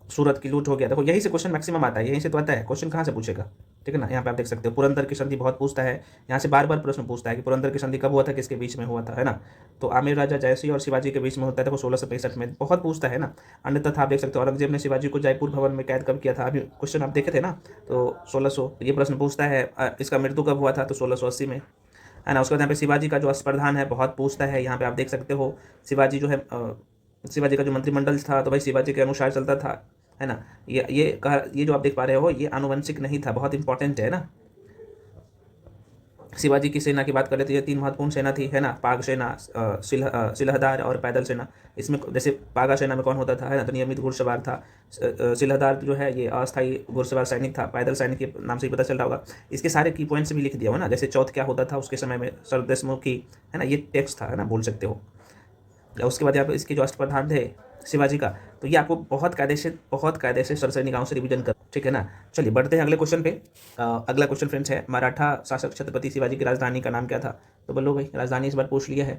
सूरत की लूट हो गया। देखो यही से क्वेश्चन मैक्सिमम आता है, यहीं से तो आता है क्वेश्चन, कहाँ से पूछेगा, ठीक है ना। यहाँ पे आप देख सकते हो पुरंदर की संधि बहुत पूछता है, यहाँ से बार बार प्रश्न पूछता है कि पुरंदर की संधि कब हुआ था, किसके बीच में हुआ था, है ना। तो आमेर राजा जयसिंह और शिवाजी के बीच में होता है, देखो 1665 में, बहुत पूछता है ना। अन्यथा आप देख सकते हो औरंगजेब ने शिवाजी को जयपुर भवन में कैद कब किया था, अभी क्वेश्चन आप देखे थे ना। तो 1600, ये प्रश्न पूछता है। इसका मृत्यु कब हुआ था, तो 1680 में, है ना। उसके बाद यहाँ पे शिवाजी का जो अस्पर्धान है बहुत पूछता है। यहाँ पे आप देख सकते हो शिवाजी जो है शिवाजी का जो मंत्रिमंडल था, तो भाई शिवाजी के अनुसार चलता था, है ना। ये जो आप देख पा रहे हो, ये आनुवंशिक नहीं था, बहुत इंपॉर्टेंट है ना। शिवाजी की सेना की बात करें तो ये 3 महत्वपूर्ण सेना थी, है ना। पाग सेना, सिलहदार और पैदल सेना। इसमें जैसे पागा सेना में कौन होता था, है ना, तो नियमित घुड़सवार था। सिलहदार जो है ये अस्थायी घुड़सवार सैनिक था। पैदल सैनिक के नाम से ही पता चल रहा होगा। इसके सारे की पॉइंट्स भी लिख दिया हो ना। जैसे चौथ क्या होता था उसके समय में, सर्वदेशमुखी, है ना, ये टेक्स्ट था, है ना, बोल सकते हो। उसके बाद यहाँ पे इसके जो अष्टप्रधान थे शिवाजी का, तो ये आपको बहुत कायदे से सरसैनिकों से रिवीजन कर, ठीक है ना। चलिए बढ़ते हैं अगले क्वेश्चन पे। अगला क्वेश्चन फ्रेंड्स है, मराठा शासक छत्रपति शिवाजी की राजधानी का नाम क्या था? तो बोलो भाई, राजधानी इस बार पूछ लिया है,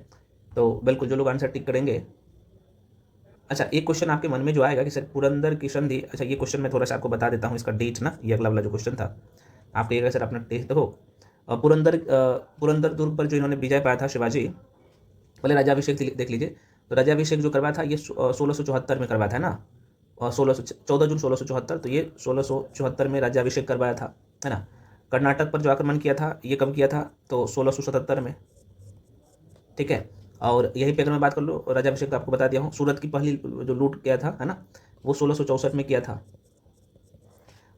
तो बिल्कुल जो लोग आंसर टिक करेंगे। अच्छा, एक क्वेश्चन आपके मन में जो आएगा कि सर पुरंदर की संधि, अच्छा ये क्वेश्चन मैं थोड़ा सा आपको बता देता हूँ, इसका डेट ना, ये अगला वाला जो क्वेश्चन था आप कहिएगा सर अपना टेस्ट देखो। पुरंदर दुर्ग पर जो इन्होंने विजय पाया था शिवाजी, पहले राज्याभिषेक देख लीजिए। तो राज्याभिषेक जो करवाया था ये 1674 में करवाया था ना, और 14 जून 1674, तो ये 1674 में राज्याभिषेक करवाया था, है ना। कर्नाटक पर जो आक्रमण किया था ये कब किया था, तो 1677 में, ठीक है। और यहीं पे अगर मैं बात कर लूँ, राज्याभिषेक तो आपको बता दिया हूँ। सूरत की पहली जो लूट किया था, है ना, वो 1664 में किया था।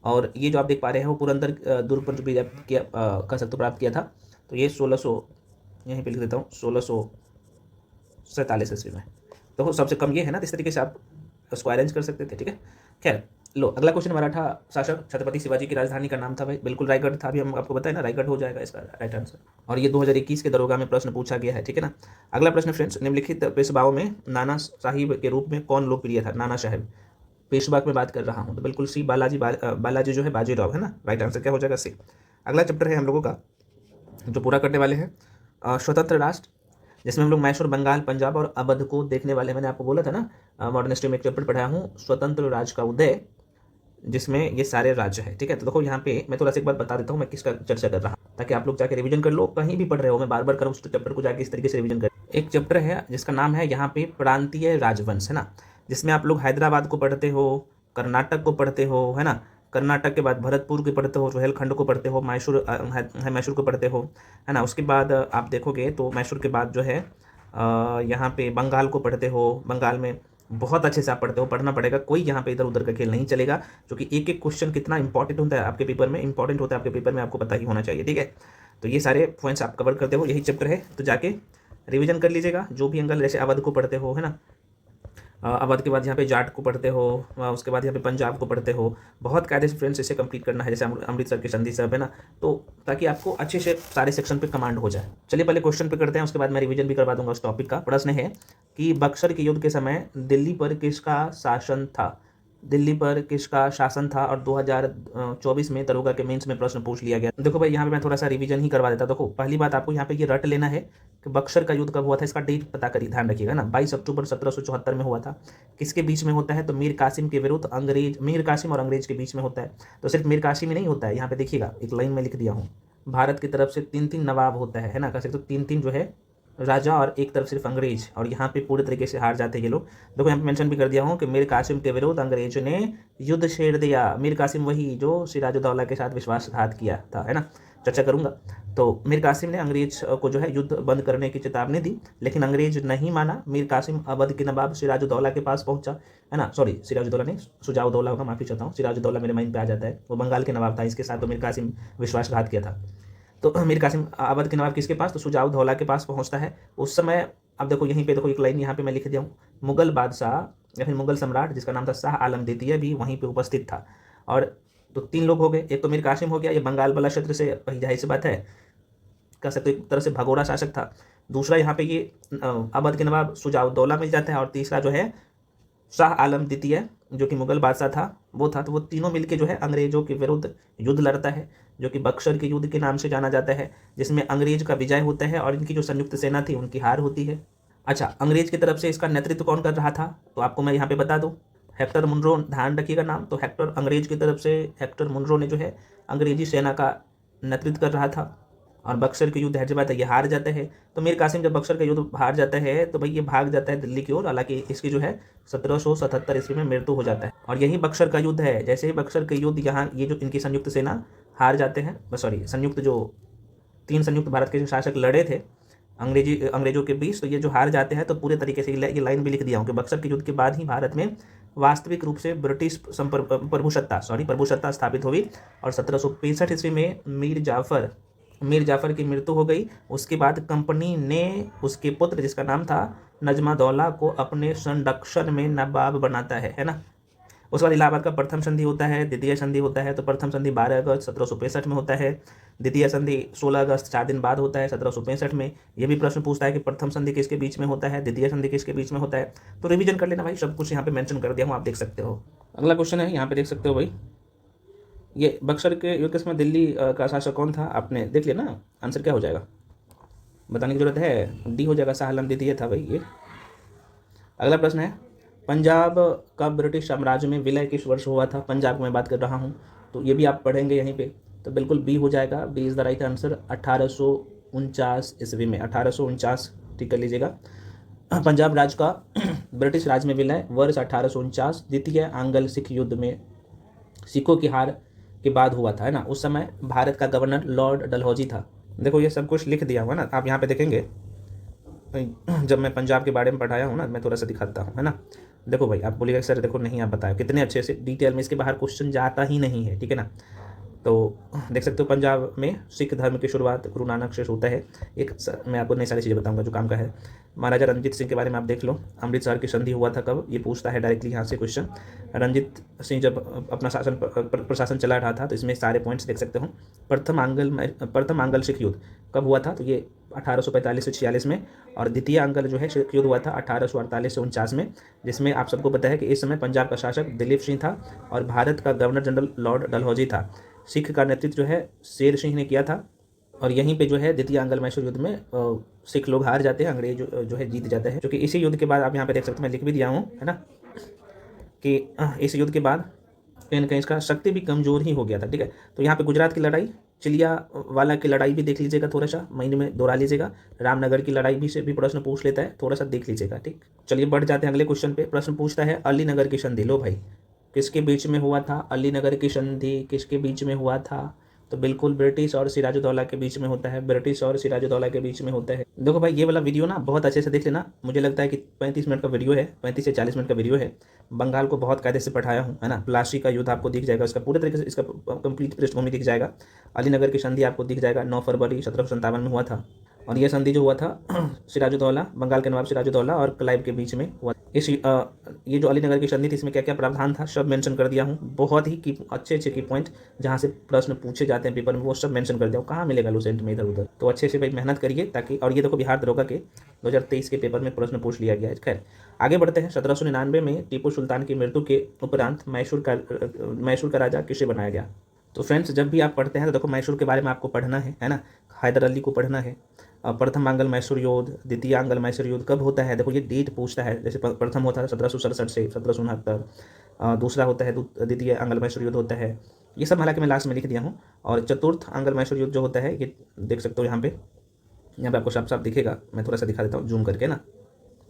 और ये जो आप देख पा रहे हैं वो पुरंदर दुर्ग पर जो विजय किया का शक्ति प्राप्त किया था, तो ये 1600, यहीं पे लिख देता हूँ, 1647 ईस्वी में। तो सबसे कम ये है ना। इस तरीके से आप उसको अरेंज कर सकते थे, ठीक है। खैर लो, अगला क्वेश्चन, मराठा शासक छत्रपति शिवाजी की राजधानी का नाम था भाई, बिल्कुल रायगढ़ था। अभी हम आपको बताया ना, रायगढ़ हो जाएगा इसका राइट आंसर। और ये 2021 के दरोगा में प्रश्न पूछा गया है, ठीक है ना। अगला प्रश्न फ्रेंड्स, निम्नलिखित पेशवाओं में नाना साहिब के रूप में कौन लोकप्रिय था? नाना साहिब पेशवा में बात कर रहा हूँ, तो बिल्कुल सी, बालाजी जो है बाजीराव, है ना। राइट आंसर क्या हो जाएगा? सी। अगला चैप्टर है हम लोगों का जो पूरा करने वाले हैं, स्वतंत्र राष्ट्र, जिसमें हम लोग मैसूर, बंगाल, पंजाब और अवध को देखने वाले हैं। मैंने आपको बोला था ना, मॉडर्न हिस्ट्री में एक चैप्टर पढ़ाया हूँ, स्वतंत्र राज्य का उदय, जिसमें ये सारे राज्य हैं, ठीक है। तो देखो यहाँ पे मैं थोड़ा सा एक बार बता देता हूँ मैं किसका चर्चा कर रहा हूँ, ताकि आप लोग जाके रिवीजन कर लो। कहीं भी पढ़ रहे हो, मैं बार बार करूँ उस चैप्टर को जाके इस तरीके से रिवीजन कर। एक चैप्टर है जिसका नाम है यहाँ पे प्रांतीय राजवंश, है ना, जिसमें आप लोग हैदराबाद को पढ़ते हो, कर्नाटक को पढ़ते हो, है ना। कर्नाटक के बाद भरतपुर को पढ़ते हो, रोहेलखंड को पढ़ते हो, मैसूर मैसूर को पढ़ते हो, है ना। उसके बाद आप देखोगे तो मैसूर के बाद जो है यहाँ पे बंगाल को पढ़ते हो। बंगाल में बहुत अच्छे से आप पढ़ते हो, पढ़ना पड़ेगा, कोई यहाँ पे इधर उधर का खेल नहीं चलेगा, क्योंकि एक एक क्वेश्चन कितना इंपॉर्टेंट होता है आपके पेपर में, इंपॉर्टेंट होता है आपके पेपर में, आपको पता ही होना चाहिए, ठीक है। तो ये सारे पॉइंट्स आप कवर करते हो, यही चैप्टर है, तो जाके रिविजन कर लीजिएगा। जो भी अंकल जैसे अवध को पढ़ते हो, है ना, अवध के बाद यहाँ पे जाट को पढ़ते हो, उसके बाद यहाँ पे पंजाब को पढ़ते हो। बहुत कायदे से फ्रेंड्स इसे कंप्लीट करना है, जैसे अमृतसर की संधि सब है ना, तो ताकि आपको अच्छे से सारे सेक्शन पे कमांड हो जाए। चलिए पहले क्वेश्चन पे करते हैं, उसके बाद मैं रिवीजन भी करवा दूंगा उस टॉपिक का। प्रश्न है कि बक्सर के युद्ध के समय दिल्ली पर किसका शासन था? दिल्ली पर किसका शासन था? और 2024 में दरोगा के मेंस में प्रश्न पूछ लिया गया। देखो भाई, यहाँ पे मैं थोड़ा सा रिवीजन ही करवा देता। देखो पहली बात आपको यहाँ पे ये रट लेना है कि बक्सर का युद्ध कब हुआ था, इसका डेट पता करिए, ध्यान रखिएगा ना। 22 अक्टूबर 1774 में हुआ था। किसके बीच में होता है? तो मीर कासिम के विरुद्ध अंग्रेज, मीर कासिम और अंग्रेज के बीच में होता है। तो सिर्फ मीर कासिम ही नहीं होता है, यहाँ पे देखिएगा एक लाइन में लिख दिया हूँ, भारत की तरफ से 3-3 नवाब होता है ना, कह सकते हो 3-3 जो है राजा और एक तरफ सिर्फ अंग्रेज, और यहाँ पे पूरे तरीके से हार जाते हैं ये लोग। देखो यहाँ पे मेंशन भी कर दिया हूँ कि मीर कासिम के विरुद्ध अंग्रेजों ने युद्ध छेड़ दिया। मीर कासिम वही जो सिराजुद्दौला के साथ विश्वासघात किया था, है ना, चर्चा करूंगा। तो मीर कासिम ने अंग्रेज को जो है युद्ध बंद करने की चेतावनी दी, लेकिन अंग्रेज नहीं माना। मीर कासिम अवध के नवाब सिराजुद्दौला के पास पहुंचा, है ना, सॉरी सिराजुद्दौला नहीं, सुजाउद्दौला होगा, माफी चाहता हूँ, सिराजुद्दौला मेरे माइंड पे आ जाता है, वो बंगाल के नवाब था, इसके साथ तो मीर कासिम विश्वासघात किया था। तो मीर कासिम अवध के नवाब किसके पास? तो सुजाउद्दौला के पास पहुंचता है उस समय। अब देखो यहीं पे देखो एक लाइन यहाँ पे मैं लिख दिया हूँ, मुगल बादशाह या फिर मुगल सम्राट जिसका नाम था शाह आलम द्वितीय भी वहीं पे उपस्थित था। और तो 3 लोग हो गए, एक तो मीर कासिम हो गया, ये बंगाल वाला क्षेत्र से जाहिर सी बात है, कह सकते एक तरह से भगोड़ा शासक था। दूसरा यहाँ पे ये अवध के नवाब सुजाउद्दौला मिल जाता है, और तीसरा जो है शाह आलम द्वितीय जो कि मुगल बादशाह था वो था। तो वो तीनों मिलके जो है अंग्रेजों के विरुद्ध युद्ध लड़ता है, जो कि बक्सर के युद्ध के नाम से जाना जाता है, जिसमें अंग्रेज का विजय होता है और इनकी जो संयुक्त सेना थी उनकी हार होती है। अच्छा, अंग्रेज की तरफ से इसका नेतृत्व कौन कर रहा था? तो आपको मैं यहाँ पे बता दूं, हेक्टर मुनरो, ध्यान रखिएगा नाम। तो हेक्टर, अंग्रेज की तरफ से हेक्टर मुनरो ने जो है अंग्रेजी सेना का नेतृत्व कर रहा था। और बक्सर के युद्ध है जब ये हार जाता है। तो मीर कासिम जब बक्सर का युद्ध हार जाता है तो भाई ये भाग जाता है दिल्ली की ओर। हालांकि इसकी जो है 1777 ईस्वी में मृत्यु हो जाता है। और यही बक्सर का युद्ध है। जैसे ही बक्सर के युद्ध यहाँ ये जो इनकी संयुक्त सेना हार जाते हैं, सॉरी संयुक्त जो 3 संयुक्त भारत के जो शासक लड़े थे अंग्रेजों के बीच, तो ये जो हार जाते हैं, तो पूरे तरीके से ये लाइन भी लिख दिया हूँ कि बक्सर के युद्ध के बाद ही भारत में वास्तविक रूप से ब्रिटिश प्रभुसत्ता स्थापित हुई। और 1765 ईस्वी में मीर जाफर की मृत्यु हो गई। उसके बाद कंपनी ने उसके पुत्र जिसका नाम था नजमादौला को अपने संरक्षण में नवाब बनाता है ना। उसके बाद इलाहाबाद का प्रथम संधि होता है, द्वितीय संधि होता है। तो प्रथम संधि 12 अगस्त 1765 में होता है, द्वितीय संधि 16 अगस्त 4 दिन बाद होता है 1765 में। ये भी प्रश्न पूछता है कि प्रथम संधि किसके बीच में होता है, द्वितीय संधि किसके बीच में होता है। तो रिवीजन कर लेना भाई, सब कुछ यहाँ पे मेंशन कर दिया हूँ, आप देख सकते हो। अगला क्वेश्चन है, यहाँ पे देख सकते हो भाई, ये बक्सर के युद्ध के समय दिल्ली का शासक कौन था? आपने देख लिया ना, आंसर क्या हो जाएगा बताने की जरूरत है? डी हो जाएगा, शाह आलम द्वितीय था भाई ये। अगला प्रश्न है, पंजाब का ब्रिटिश साम्राज्य में विलय किस वर्ष हुआ था? पंजाब की मैं बात कर रहा हूँ, तो ये भी आप पढ़ेंगे यहीं पे, तो बिल्कुल बी हो जाएगा। B is the right answer. 1849 ईस्वी में, 1849 ठीक कर लीजिएगा। पंजाब राज्य का ब्रिटिश राज में विलय वर्ष 1849 द्वितीय आंग्ल सिख युद्ध में सिखों की हार के बाद हुआ था, है ना। उस समय भारत का गवर्नर लॉर्ड डलहौजी था। देखो ये सब कुछ लिख दिया हुआ ना, आप यहाँ पे देखेंगे, जब मैं पंजाब के बारे में पढ़ाया हूँ ना, मैं थोड़ा सा दिखाता हूँ, है ना। देखो भाई, आप बोलिएगा सर देखो नहीं आप बताए कितने अच्छे से डिटेल में, इसके बाहर क्वेश्चन जाता ही नहीं है, ठीक है ना। तो देख सकते हो पंजाब में सिख धर्म की शुरुआत गुरु नानक से होता है। मैं आपको नई सारी चीज़ें बताऊंगा जो काम का है। महाराजा रणजीत सिंह के बारे में आप देख लो, अमृतसर की संधि हुआ था कब, ये पूछता है डायरेक्टली यहाँ से क्वेश्चन। रणजीत सिंह जब अपना प्रशासन चला रहा था, तो इसमें सारे पॉइंट्स देख सकते हो। प्रथम आंग्ल सिख युद्ध कब हुआ था? तो ये 1845 से 46 में। और द्वितीय आंग्ल जो है सिख युद्ध हुआ था 1848 से 49 में, जिसमें आप सबको पता है कि इस समय पंजाब का शासक दिलीप सिंह था और भारत का गवर्नर जनरल लॉर्ड डलहौजी था। सिख का नेतृत्व जो है शेर सिंह ने किया था। और यहीं पे जो है द्वितीय आंग्ल मैसूर युद्ध में सिख लोग हार जाते हैं, अंग्रेज जो है जीत जाते हैं। क्योंकि इसी युद्ध के बाद आप यहाँ पे देख सकते हो, मैं लिख भी दिया हूँ, है ना, कि इस युद्ध के बाद कहीं ना कहीं इसका शक्ति भी कमजोर ही हो गया था, ठीक है। तो यहाँ पे गुजरात की लड़ाई, चिलियावाला की लड़ाई भी देख लीजिएगा, थोड़ा सा माइंड में दोहरा लीजिएगा। रामनगर की लड़ाई भी से भी प्रश्न पूछ लेता है, थोड़ा सा देख लीजिएगा, ठीक। चलिए बढ़ जाते हैं अगले क्वेश्चन पे। प्रश्न पूछता है अली नगर की संधि, लो भाई किसके बीच में हुआ था? अली नगर की संधि किसके बीच में हुआ था? तो बिल्कुल ब्रिटिश और सिराजुद्दौला के बीच में होता है, ब्रिटिश और सिराजुद्दौला के बीच में होता है। देखो भाई ये वाला वीडियो ना बहुत अच्छे से देख लेना, मुझे लगता है कि 35 मिनट का वीडियो है, 35 से 40 मिनट का वीडियो है। बंगाल को बहुत कायदे से पढ़ाया हूँ, है ना। प्लासी का युद्ध आपको दिख जाएगा, इसका पूरे तरीके से इसका कंप्लीट पृष्ठभूमि दिख जाएगा। अलीनगर की संधि आपको दिख जाएगा, 9 फरवरी 1757 में हुआ था। और यह संधि जो हुआ था सिराजुद्दौला, बंगाल के नवाब सिराजुद्दौला और क्लाइव के बीच में हुआ। ये जो अलीनगर की संधि थी, इसमें क्या क्या प्रावधान था सब मेंशन कर दिया हूँ। बहुत ही अच्छे की पॉइंट जहाँ से प्रश्न पूछे जाते हैं पेपर में, वो सब मेंशन कर दिया हूँ। कहाँ मिलेगा लूसेंट में इधर उधर, तो अच्छे से भाई मेहनत करिए ताकि। और ये देखो बिहार दरोगा के 2023 के पेपर में प्रश्न पूछ लिया गया है। खैर आगे बढ़ते हैं। 1799 में टीपू सुल्तान की मृत्यु के उपरांत मैसूर का राजा किसे बनाया गया? तो फ्रेंड्स जब भी आप पढ़ते हैं तो देखो मैसूर के बारे में आपको पढ़ना है ना। हैदर अली को पढ़ना है। प्रथम आंग्ल मैसूर युद्ध, द्वितीय आंग्ल मैसूर युद्ध कब होता है? देखो ये डेट पूछता है। जैसे प्रथम होता है 1767 से 1769, दूसरा होता है द्वितीय आंग्ल मैसूर युद्ध होता है। ये सब हालांकि मैं लास्ट में लिख दिया हूँ। और चतुर्थ आंग्ल मैसूर युद्ध जो होता है, ये देख सकते हो यहाँ पे आपको साफ साफ दिखेगा। मैं थोड़ा सा दिखा देता हूँ जूम करके ना।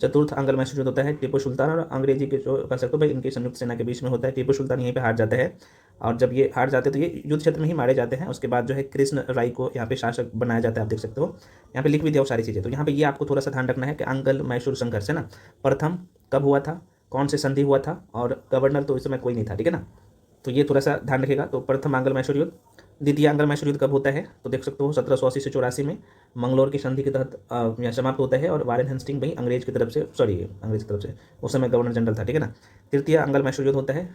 चतुर्थ आंग्ल मैसूर युद्ध होता है टीपू सुल्तान और अंग्रेजी के जो कह सकते हो भाई इनकी संयुक्त सेना के बीच में होता है। टीपू सुल्तान यहीं पे हार जाते हैं, और जब ये हार जाते हैं तो ये युद्ध क्षेत्र में ही मारे जाते हैं। उसके बाद जो है कृष्ण राय को यहाँ पे शासक बनाया जाता है। आप देख सकते हो यहाँ पे लिख भी दिया वो सारी चीज़ें। तो यहाँ पे ये आपको थोड़ा सा ध्यान रखना है कि आंग्ल मैसूर संघर्ष है ना, प्रथम कब हुआ था, कौन से संधि हुआ था, और गवर्नर तो इस समय कोई नहीं था, ठीक है ना। तो ये थोड़ा सा ध्यान रखिएगा। तो प्रथम आंग्ल मैसूर युद्ध, द्वितीय आंग्ल मैसूर युद्ध कब होता है? तो देख सकते हो 1780 से 84 में मंगलोर की संधि के तहत यहाँ समाप्त होता है। और वारेन हेस्टिंग भाई अंग्रेज की तरफ से उस समय गवर्नर जनरल था, ठीक है ना। तृतीय आंग्ल मैसूर युद्ध होता है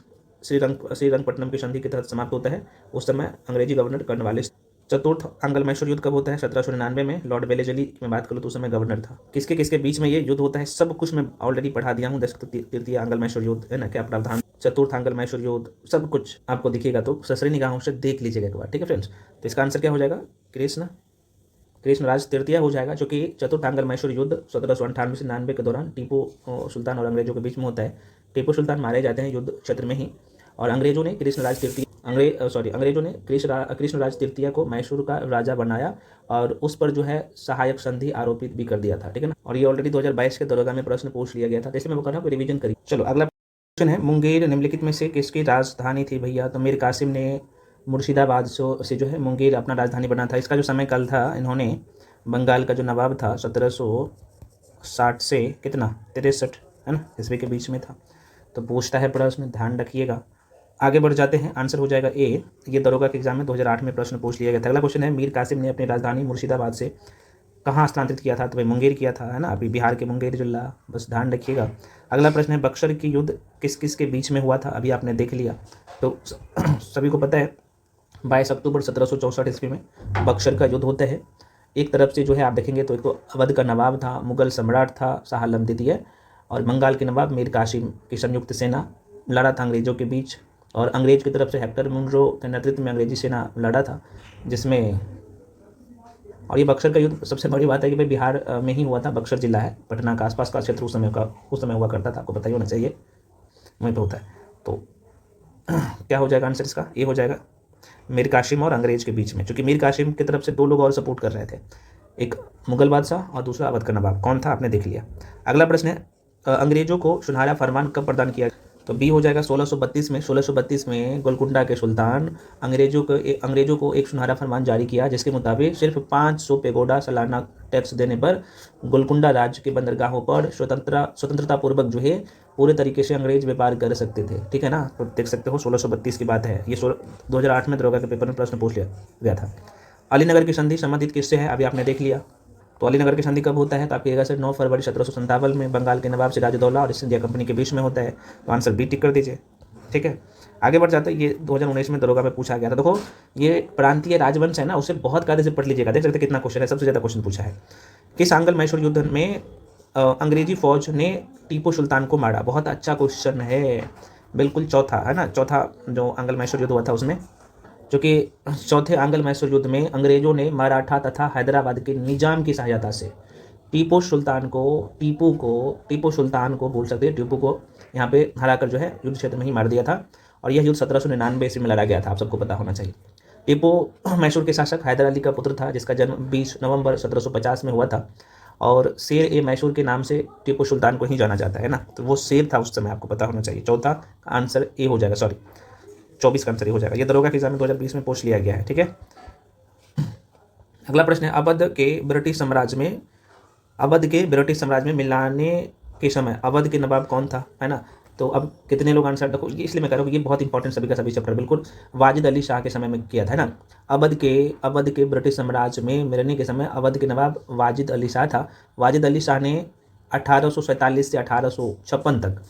श्रीरंगपट्टनम की संधि के तहत समाप्त होता है। उस समय अंग्रेजी गवर्नर कर्नवालिस। चतुर्थ आंग्ल मैसूर युद्ध कब होता है? 1799 में। लॉर्ड वेलेस्ली की मैं बात करूँ तो उस समय गवर्नर था। किसके किसके बीच में ये युद्ध होता है सब कुछ मैं ऑलरेडी पढ़ा दिया हूँ। तृतीय आंग्ल मैसूर युद्ध है ना, क्या प्रावधान, चतुर्थ आंग्ल मैसूर युद्ध, सब कुछ आपको दिखेगा। तो ससरी निगाहों से देख लीजिएगा एक बार, ठीक है फ्रेंड्स। तो इसका आंसर क्या हो जाएगा? कृष्णराज तृतीय हो जाएगा, जो कि चतुर्थ आंग्ल मैसूर युद्ध 1798 से 99 के दौरान टीपू सुल्तान और अंग्रेजों के बीच में होता है। टीपू सुल्तान मारे जाते हैं युद्ध क्षेत्र में ही, और अंग्रेजों ने कृष्णराज तृतीय को मैसूर का राजा बनाया, और उस पर जो है सहायक संधि आरोपित भी कर दिया था, ठीक है ना। और ये ऑलरेडी 2022 के दौरान में प्रश्न पूछ लिया गया था। जैसे मैं वो कर रहा हूँ रिवीजन करिए। चलो अगला क्वेश्चन है, मुंगेर निम्नलिखित में से किसकी राजधानी थी भैया? तो मीर कासिम ने मुर्शिदाबाद से जो है मुंगेर अपना राजधानी बना था। इसका जो समय काल था, इन्होंने बंगाल का जो नवाब था 1760 से कितना 63 है ना ईस्वी के बीच में था। तो पूछता है प्रश्न, ध्यान रखिएगा। आगे बढ़ जाते हैं, आंसर हो जाएगा ए। ये दरोगा के एग्जाम में 2008 में प्रश्न पूछ लिया गया था। अगला क्वेश्चन है, मीर कासिम ने अपनी राजधानी मुर्शिदाबाद से कहाँ स्थानांतरित किया था? तो भाई मुंगेर किया था, है ना, अभी बिहार के मुंगेर जिला, बस ध्यान रखिएगा। अगला प्रश्न है, बक्सर की युद्ध किस किस के बीच में हुआ था? अभी आपने देख लिया, तो सभी को पता है 22 अक्टूबर 1764 ईस्वी में बक्सर का युद्ध होता है। एक तरफ से जो है आप देखेंगे तो एक तो अवध का नवाब था, मुगल सम्राट था शाह आलम द्वितीय, और बंगाल के नवाब मीर कासिम की संयुक्त सेना लड़ा था अंग्रेजों के बीच। और अंग्रेज की तरफ से हेक्टर मुनरो के नेतृत्व में अंग्रेजी सेना लड़ा था, जिसमें, और ये बक्सर का युद्ध सबसे बड़ी बात है कि भाई बिहार में ही हुआ था। बक्सर जिला है, पटना का आसपास का क्षेत्र उस समय हुआ करता था, आपको पता ही होना चाहिए, वहीं पर होता है। तो क्या हो जाएगा आंसर इसका? ये हो जाएगा मीर कासिम और अंग्रेज के बीच में, क्योंकि मीर कासिम की तरफ से दो लोग और सपोर्ट कर रहे थे, एक मुगल बादशाह और दूसरा अवध का नवाब। कौन था आपने देख लिया। अगला प्रश्न है, अंग्रेजों को सुनहरा फरमान कब प्रदान किया? तो बी हो जाएगा 1632 में। 1632 में गोलकुंडा के सुल्तान अंग्रेजों को एक सुनहरा फरमान जारी किया, जिसके मुताबिक सिर्फ 500 पेगोडा सालाना टैक्स देने पर गोलकुंडा राज्य के बंदरगाहों पर स्वतंत्रता पूर्वक जो है पूरे तरीके से अंग्रेज व्यापार कर सकते थे, ठीक है ना। तो देख सकते हो 1632 की बात है। ये 2008 में दरोगा के पेपर में प्रश्न पूछ लिया गया था। अलीनगर की संधि संबंधित किससे है? अभी आपने देख लिया। तो अलीनगर की संधि कब होता है? तो आपकी जगह से 9 फरवरी 1757 में बंगाल के नवाब सिराजुद्दौला और ईस्ट इंडिया कंपनी के बीच में होता है। तो आंसर बी टिक कर दीजिए, ठीक है। आगे बढ़ जाते हैं, ये 2019 में दरोगा में पूछा गया था। देखो ये प्रांतीय राजवंश है ना, उसे बहुत कायदे से पढ़ लीजिएगा। देख सकते कितना क्वेश्चन है, सबसे ज़्यादा क्वेश्चन पूछा है। किस आंग्ल मैसूर युद्ध में अंग्रेजी फौज ने टीपू सुल्तान को मारा? बहुत अच्छा क्वेश्चन है, बिल्कुल चौथा है ना, चौथा जो आंग्ल मैसूर युद्ध हुआ था उसमें, जो कि चौथे आंग्ल मैसूर युद्ध में अंग्रेजों ने मराठा तथा हैदराबाद के निजाम की सहायता से टीपू सुल्तान को बोल सकते हैं, टीपू को यहाँ पे हराकर जो है युद्ध क्षेत्र में ही मार दिया था। और यह युद्ध 1799 ईस्वी में लड़ा गया था, आप सबको पता होना चाहिए। टीपू मैसूर के शासक हैदर अली का पुत्र था, जिसका जन्म 20 नवंबर 1750 में हुआ था। और शेर ए मैसूर के नाम से टीपू सुल्तान को ही जाना जाता है ना, तो वो शेर था उस समय, आपको पता होना चाहिए। चौथा आंसर ए हो जाएगा, 24 का आंसर हो जाएगा। ये दरोगा के एग्जाम में 2020 में पूछ लिया गया है, ठीक है। अगला प्रश्न है, अवध के ब्रिटिश साम्राज्य में मिलाने के समय अवध के नवाब कौन था, है ना। तो अब कितने लोग आंसर, देखो ये इसलिए मैं कह रहा हूँ, ये बहुत इंपॉर्टेंट सभी का सभी चैप्टर बिल्कुल वाजिद अली शाह के समय में किया था, है ना। अवध के ब्रिटिश साम्राज्य में मिलने के समय अवध के नवाब वाजिद अली शाह था। वाजिद अली शाह ने 1847 से 1856 तक,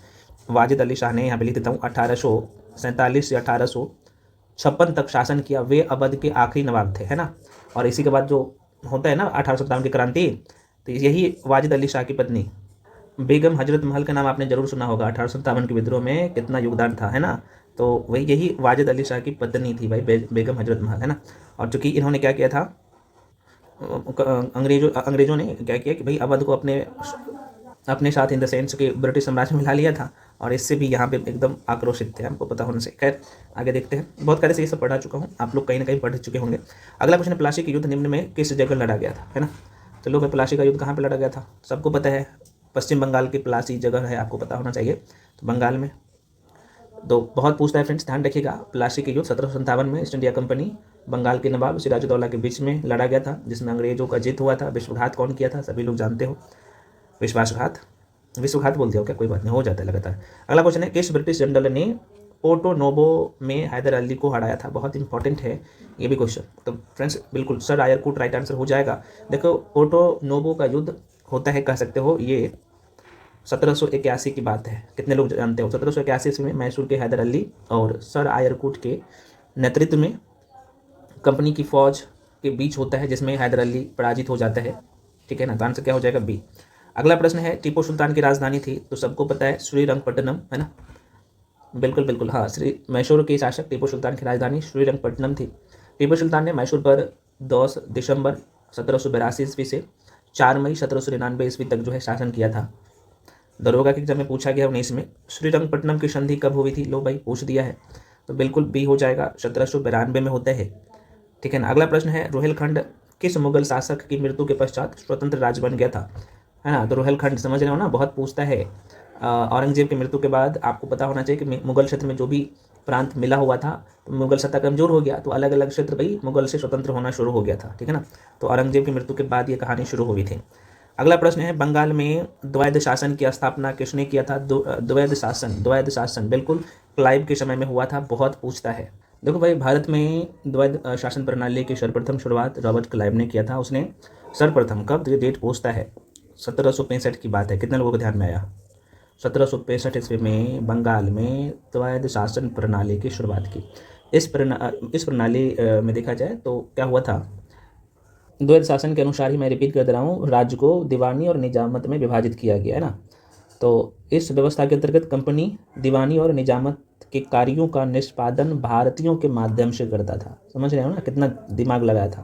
वाजिद अली शाह ने, यहाँ पे लिख देता हूँ, 1847 से 1856 तक शासन किया। वे अवध के आखिरी नवाब थे, है ना। और इसी के बाद जो होता है ना 1857 की क्रांति, तो यही वाजिद अली शाह की पत्नी बेगम हजरत महल का नाम आपने जरूर सुना होगा। 1857 के विद्रोह में कितना योगदान था, है ना। तो वही यही वाजिद अली शाह की पत्नी थी भाई, बेगम हजरत महल, है ना। और चूंकि इन्होंने क्या किया था, अंग्रेजों ने क्या किया कि भाई अवध को अपने साथ इन द सेंस के ब्रिटिश साम्राज्य में मिला लिया था, और इससे भी यहाँ पे एकदम आक्रोशित थे, हमको पता होने से। खैर आगे देखते हैं, बहुत कार्य से ये सब पढ़ा चुका हूँ, आप लोग कहीं ना कहीं पढ़ चुके होंगे। अगला क्वेश्चन है, प्लासी का युद्ध निम्न में किस जगह लड़ा गया था, है ना। तो लोग प्लासी का युद्ध कहाँ पर लड़ा गया था, सबको पता है, पश्चिम बंगाल की प्लासी जगह है, आपको पता होना चाहिए, तो बंगाल में। तो बहुत पूछता है फ्रेंड्स, ध्यान रखिएगा, प्लासी के युद्ध 1757 में ईस्ट इंडिया कंपनी बंगाल के नवाब सिराजुद्दौला के बीच में लड़ा गया था, जिसमें अंग्रेजों का जीत हुआ था। विश्वघात कौन किया था, सभी लोग जानते हो, विश्वघात बोलते हो क्या, कोई बात नहीं, हो जाता है लगातार। अगला क्वेश्चन है, किस ब्रिटिश जनरल ने पोर्टो नोवो में हैदर अली को हराया था, बहुत इंपॉर्टेंट है ये भी क्वेश्चन। तो फ्रेंड्स बिल्कुल सर आयरकूट राइट आंसर हो जाएगा। देखो पोर्टो नोवो का युद्ध होता है, कह सकते हो ये 1781 की बात है, कितने लोग जानते हो। 1781 में मैसूर के हैदर अली और सर आयरकूट के नेतृत्व में कंपनी की फौज के बीच होता है, जिसमें हैदर अली पराजित हो जाता है, ठीक है ना। तो आंसर क्या हो जाएगा, बी। अगला प्रश्न है, टीपू सुल्तान की राजधानी थी, तो सबको पता है श्रीरंगपट्टनम, है ना। बिल्कुल बिल्कुल, हाँ, मैसूर के शासक टीपू सुल्तान की राजधानी श्रीरंगपट्टनम थी। टीपू सुल्तान ने मैसूर पर 10 दिसंबर 1782 ईस्वी से 4 मई 1799 ईस्वी तक जो है शासन किया था। दरोगा के एग्जाम में पूछा गया 19 में, श्रीरंगपट्टनम की संधि कब हुई थी, लो भाई पूछ दिया है, तो बिल्कुल बी हो जाएगा, 1792 में होता है, ठीक है ना। अगला प्रश्न है, रोहिलखंड किस मुगल शासक की मृत्यु के पश्चात स्वतंत्र राज्य बन गया था, है ना। तो रोहिलखंड समझ रहे हो ना, बहुत पूछता है। औरंगजेब की मृत्यु के बाद आपको पता होना चाहिए कि मुगल क्षेत्र में जो भी प्रांत मिला हुआ था, तो मुगल सत्ता कमजोर हो गया, तो अलग अलग क्षेत्र भाई मुगल से स्वतंत्र होना शुरू हो गया था, ठीक है ना। तो औरंगजेब की मृत्यु के बाद ये कहानी शुरू हुई थी। अगला प्रश्न है, बंगाल में द्वैध शासन की स्थापना किसने किया था, द्वैध शासन बिल्कुल क्लाइव के समय में हुआ था, बहुत पूछता है। देखो भाई, भारत में द्वैध शासन प्रणाली की सर्वप्रथम शुरुआत रॉबर्ट क्लाइव ने किया था। उसने सर्वप्रथम कब, तो ये डेट पूछता है, 1765 की बात है, कितने लोगों को ध्यान में आया। 1765 ईस्वी में बंगाल में द्वैध शासन प्रणाली की शुरुआत की। इस प्रणाली में देखा जाए तो क्या हुआ था, द्वैध शासन के अनुसार ही, मैं रिपीट कर दे रहा हूँ, राज्य को दीवानी और निजामत में विभाजित किया गया, है ना। तो इस व्यवस्था के अंतर्गत कंपनी दीवानी और निजामत के कार्यों का निष्पादन भारतीयों के माध्यम से करता था। समझ रहे हो ना, कितना दिमाग लगाया था।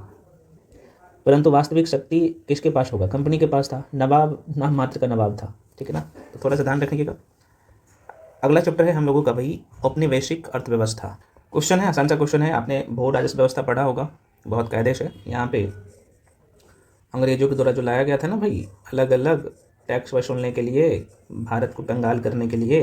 परंतु वास्तविक शक्ति किसके पास होगा, कंपनी के पास था, नवाब नाम मात्र का नवाब था, ठीक है ना। तो थोड़ा सा ध्यान रखिएगा। अगला चैप्टर है हम लोगों का भाई औपनिवेशिक अर्थव्यवस्था। क्वेश्चन है, आसान सा क्वेश्चन है, आपने भू राजस्व व्यवस्था पढ़ा होगा बहुत कायदे से। यहाँ पे अंग्रेजों के द्वारा जो लाया गया था ना भाई, अलग अलग टैक्स वसूलने के लिए, भारत को कंगाल करने के लिए।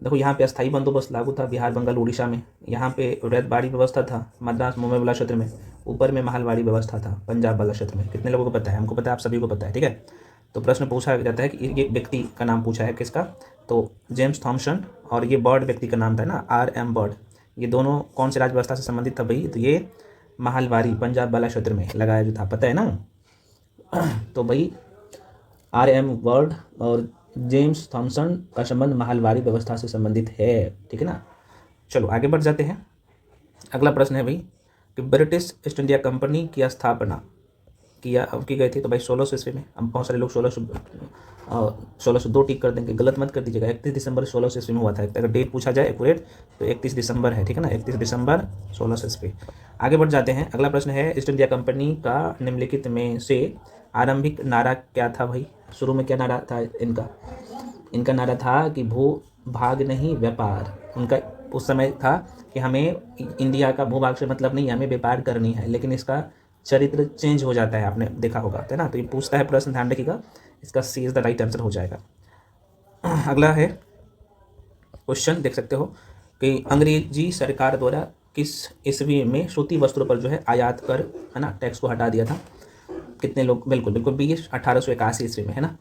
देखो यहाँ पे अस्थायी बंदोबस्त लागू था बिहार, बंगाल, उड़ीसा में। यहाँ पे रैयतबाड़ी व्यवस्था था मद्रास, मुंबई वाला क्षेत्र में। ऊपर में महलवाड़ी व्यवस्था था पंजाब वाला क्षेत्र में। कितने लोगों को पता है, हमको पता है, आप सभी को पता है, ठीक है। तो प्रश्न पूछा जाता है कि ये व्यक्ति का नाम पूछा है, किसका, तो जेम्स थॉमसन, और ये बर्ड व्यक्ति का नाम था ना, R.M. बर्ड। ये दोनों कौन से राज्य व्यवस्था से संबंधित था भाई, तो ये महलवाड़ी पंजाब वाला क्षेत्र में लगाया जो था, पता है ना। तो भाई R.M. बर्ड और जेम्स थॉमसन का संबंध महलवाड़ी व्यवस्था से संबंधित है, ठीक है ना। चलो आगे बढ़ जाते हैं। अगला प्रश्न है भाई कि ब्रिटिश ईस्ट इंडिया कंपनी की स्थापना की गई थी, तो भाई 1600 ईस्वी में। अब बहुत सारे लोग 1602 टिक कर देंगे, गलत मत कर दीजिएगा। 31 दिसंबर 1600 ईस्वी में हुआ था। अगर डेट पूछा जाए एक्यूरेट तो 31 दिसंबर है, ठीक है ना, 31 दिसंबर 1600 ईस्वी। आगे बढ़ जाते हैं। अगला प्रश्न है, ईस्ट इंडिया कंपनी का निम्नलिखित में से आरंभिक नारा क्या था भाई, शुरू में क्या नारा था इनका नारा था कि भू भाग नहीं व्यापार। उनका उस समय था कि हमें इंडिया का भूभाग से मतलब नहीं, हमें व्यापार करनी है। लेकिन इसका चरित्र चेंज हो जाता है, आपने देखा होगा, है ना। तो ये पूछता है प्रश्न, ध्यान रखिएगा, इसका सी इज द राइट आंसर हो जाएगा। अगला है क्वेश्चन, देख सकते हो कि अंग्रेजी सरकार द्वारा किस ईस्वी में सूती वस्त्रों पर जो है आयात कर, है ना, टैक्स को हटा दिया था। कितने लोग, बिल्कुल बिल्कुल 1881 ईस्वी में, है ना।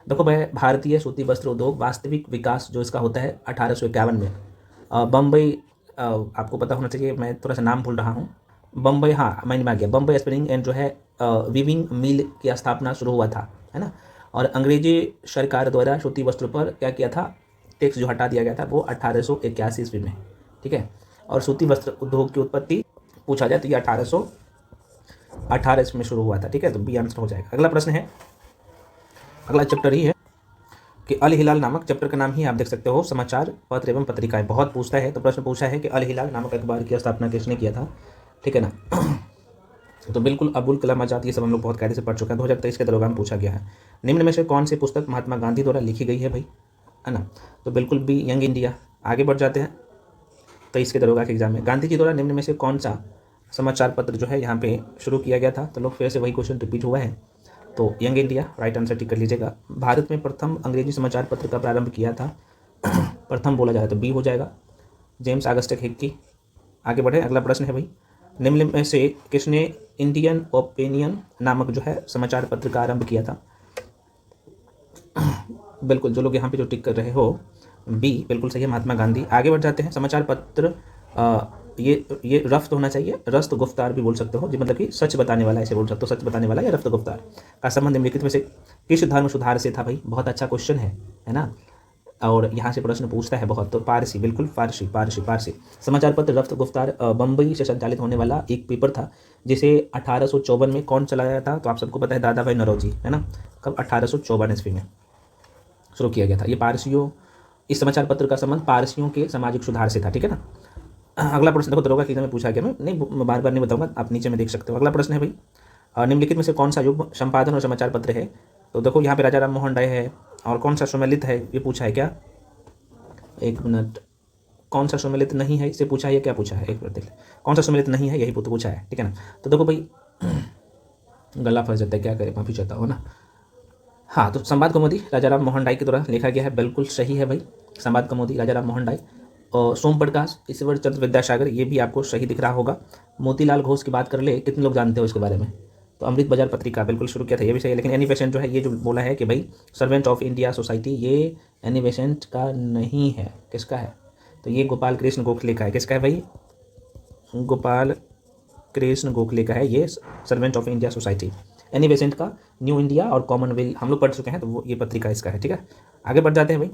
देखो भाई, भारतीय सूती वस्त्र उद्योग वास्तविक विकास जो इसका होता है 1851 में बम्बई, आपको पता होना चाहिए, मैं थोड़ा सा नाम भूल रहा हूँ। बम्बई, हाँ मैंने आ गया, बम्बई स्पिनिंग एंड जो है वीविंग मिल की स्थापना शुरू हुआ था, है ना। और अंग्रेजी सरकार द्वारा सूती वस्त्रों पर क्या किया था, टैक्स जो हटा दिया गया था वो 1881 ईस्वी में, ठीक है। और सूती वस्त्र उद्योग की उत्पत्ति पूछा जाए तो ये 1818 में शुरू हुआ था, ठीक है। तो बी आंसर हो जाएगा। अगला प्रश्न है, अगला चैप्टर ही है कि अल हिलाल नामक, चैप्टर का नाम ही आप देख सकते हो समाचार पत्र एवं पत्रिकाएं। बहुत पूछता है, तो प्रश्न पूछा है कि अल हिलाल नामक अखबार की स्थापना किसने किया था, ठीक है ना। तो बिल्कुल अबुल कलाम आज़ाद, ये सब हम लोग बहुत कायदे से पढ़ चुके हैं, 2023 के दौरान पूछा गया है। निम्न में से कौन सी पुस्तक महात्मा गांधी द्वारा लिखी गई है भाई, है ना। तो बिल्कुल भी यंग इंडिया। आगे बढ़ जाते हैं 23 के दरोगा के एग्जाम में, गांधी जी द्वारा निम्न में से कौन सा समाचार पत्र जो है यहाँ पे शुरू किया गया था। तो लोग फिर से वही क्वेश्चन रिपीट हुआ है, तो young India right answer tick कर लीजिएगा। भारत में प्रथम अंग्रेजी समाचार पत्र का प्रारंभ किया था, प्रथम बोला जाए तो बी हो जाएगा, जेम्स ऑगस्टस हिक्की। आगे बढ़े, अगला प्रश्न है भाई, निम्न में से किसने इंडियन ओपिनियन नामक जो है समाचार पत्र का आरंभ किया था। बिल्कुल, जो लोग यहाँ पे जो टिक कर रहे हो बी बिल्कुल सही है, महात्मा गांधी। आगे बढ़ जाते हैं, समाचार पत्र ये रफ्त होना चाहिए, रस्त गुफ्तार भी बोल सकते हो जी, मतलब कि सच बताने वाला, ऐसे बोल सकते हो, सच बताने वाला या रफ्त गुफ्तार का संबंध निम्नलिखित में से किस धर्म सुधार से था भाई। बहुत अच्छा क्वेश्चन है ना। और यहाँ से प्रश्न पूछता है बहुत, तो पारसी, बिल्कुल पारसी पारसी पारसी। समाचार पत्र रफ्त गुफ्तार बम्बई से संचालित होने वाला एक पेपर था, जिसे 1854 में कौन चलाया था, तो आप सबको पता है, दादा भाई नौरोजी, है ना। कब, 1854 ईस्वी में शुरू किया गया था। ये पारसियों, इस समाचार पत्र का संबंध पारसियों के सामाजिक सुधार से था, ठीक है ना। अगला प्रश्न देखो, दरोगा की एग्जाम में पूछा गया, मैं नहीं बार बार नहीं बताऊंगा, आप नीचे में देख सकते हो। अगला प्रश्न है भाई, निम्नलिखित में से कौन सा युग संपादन और समाचार पत्र है। तो देखो यहाँ पे राजा राम मोहन राय है, और कौन सा सुमेलित है ये पूछा है क्या, एक मिनट, कौन सा सुमेलित नहीं है इसे पूछा है, क्या पूछा है, एक मिनट देख ले, कौन सा सुमेलित नहीं है, यही पूछा है, ठीक है ना। तो देखो भाई, गला फंस जाता है, क्या करे, माफी चाहता हूँ ना। हाँ, तो संवाद कौमुदी राजा राम मोहन राय के द्वारा लिखा गया है, बिल्कुल सही है भाई, संवाद कौमुदी राजा राम मोहन राय। और सोम प्रकाश ईश्वर चंद्र विद्यासागर, ये भी आपको सही दिख रहा होगा। मोतीलाल घोष की बात कर ले, कितने लोग जानते हो इसके बारे में। तो अमृत बाजार पत्रिका बिल्कुल शुरू किया था, ये भी सही है। लेकिन एनी बेसेंट जो है, ये जो बोला है कि भाई सर्वेंट ऑफ इंडिया सोसाइटी, ये एनी बेसेंट का नहीं है, किसका है, तो ये गोपाल कृष्ण गोखले का है। किसका है भाई, गोपाल कृष्ण गोखले का है ये servant of India society. Annie Besant का न्यू इंडिया और कॉमनवेल्थ हम लोग पढ़ चुके हैं, तो वो ये पत्रिका इसका है, ठीक है। आगे बढ़ जाते हैं भाई,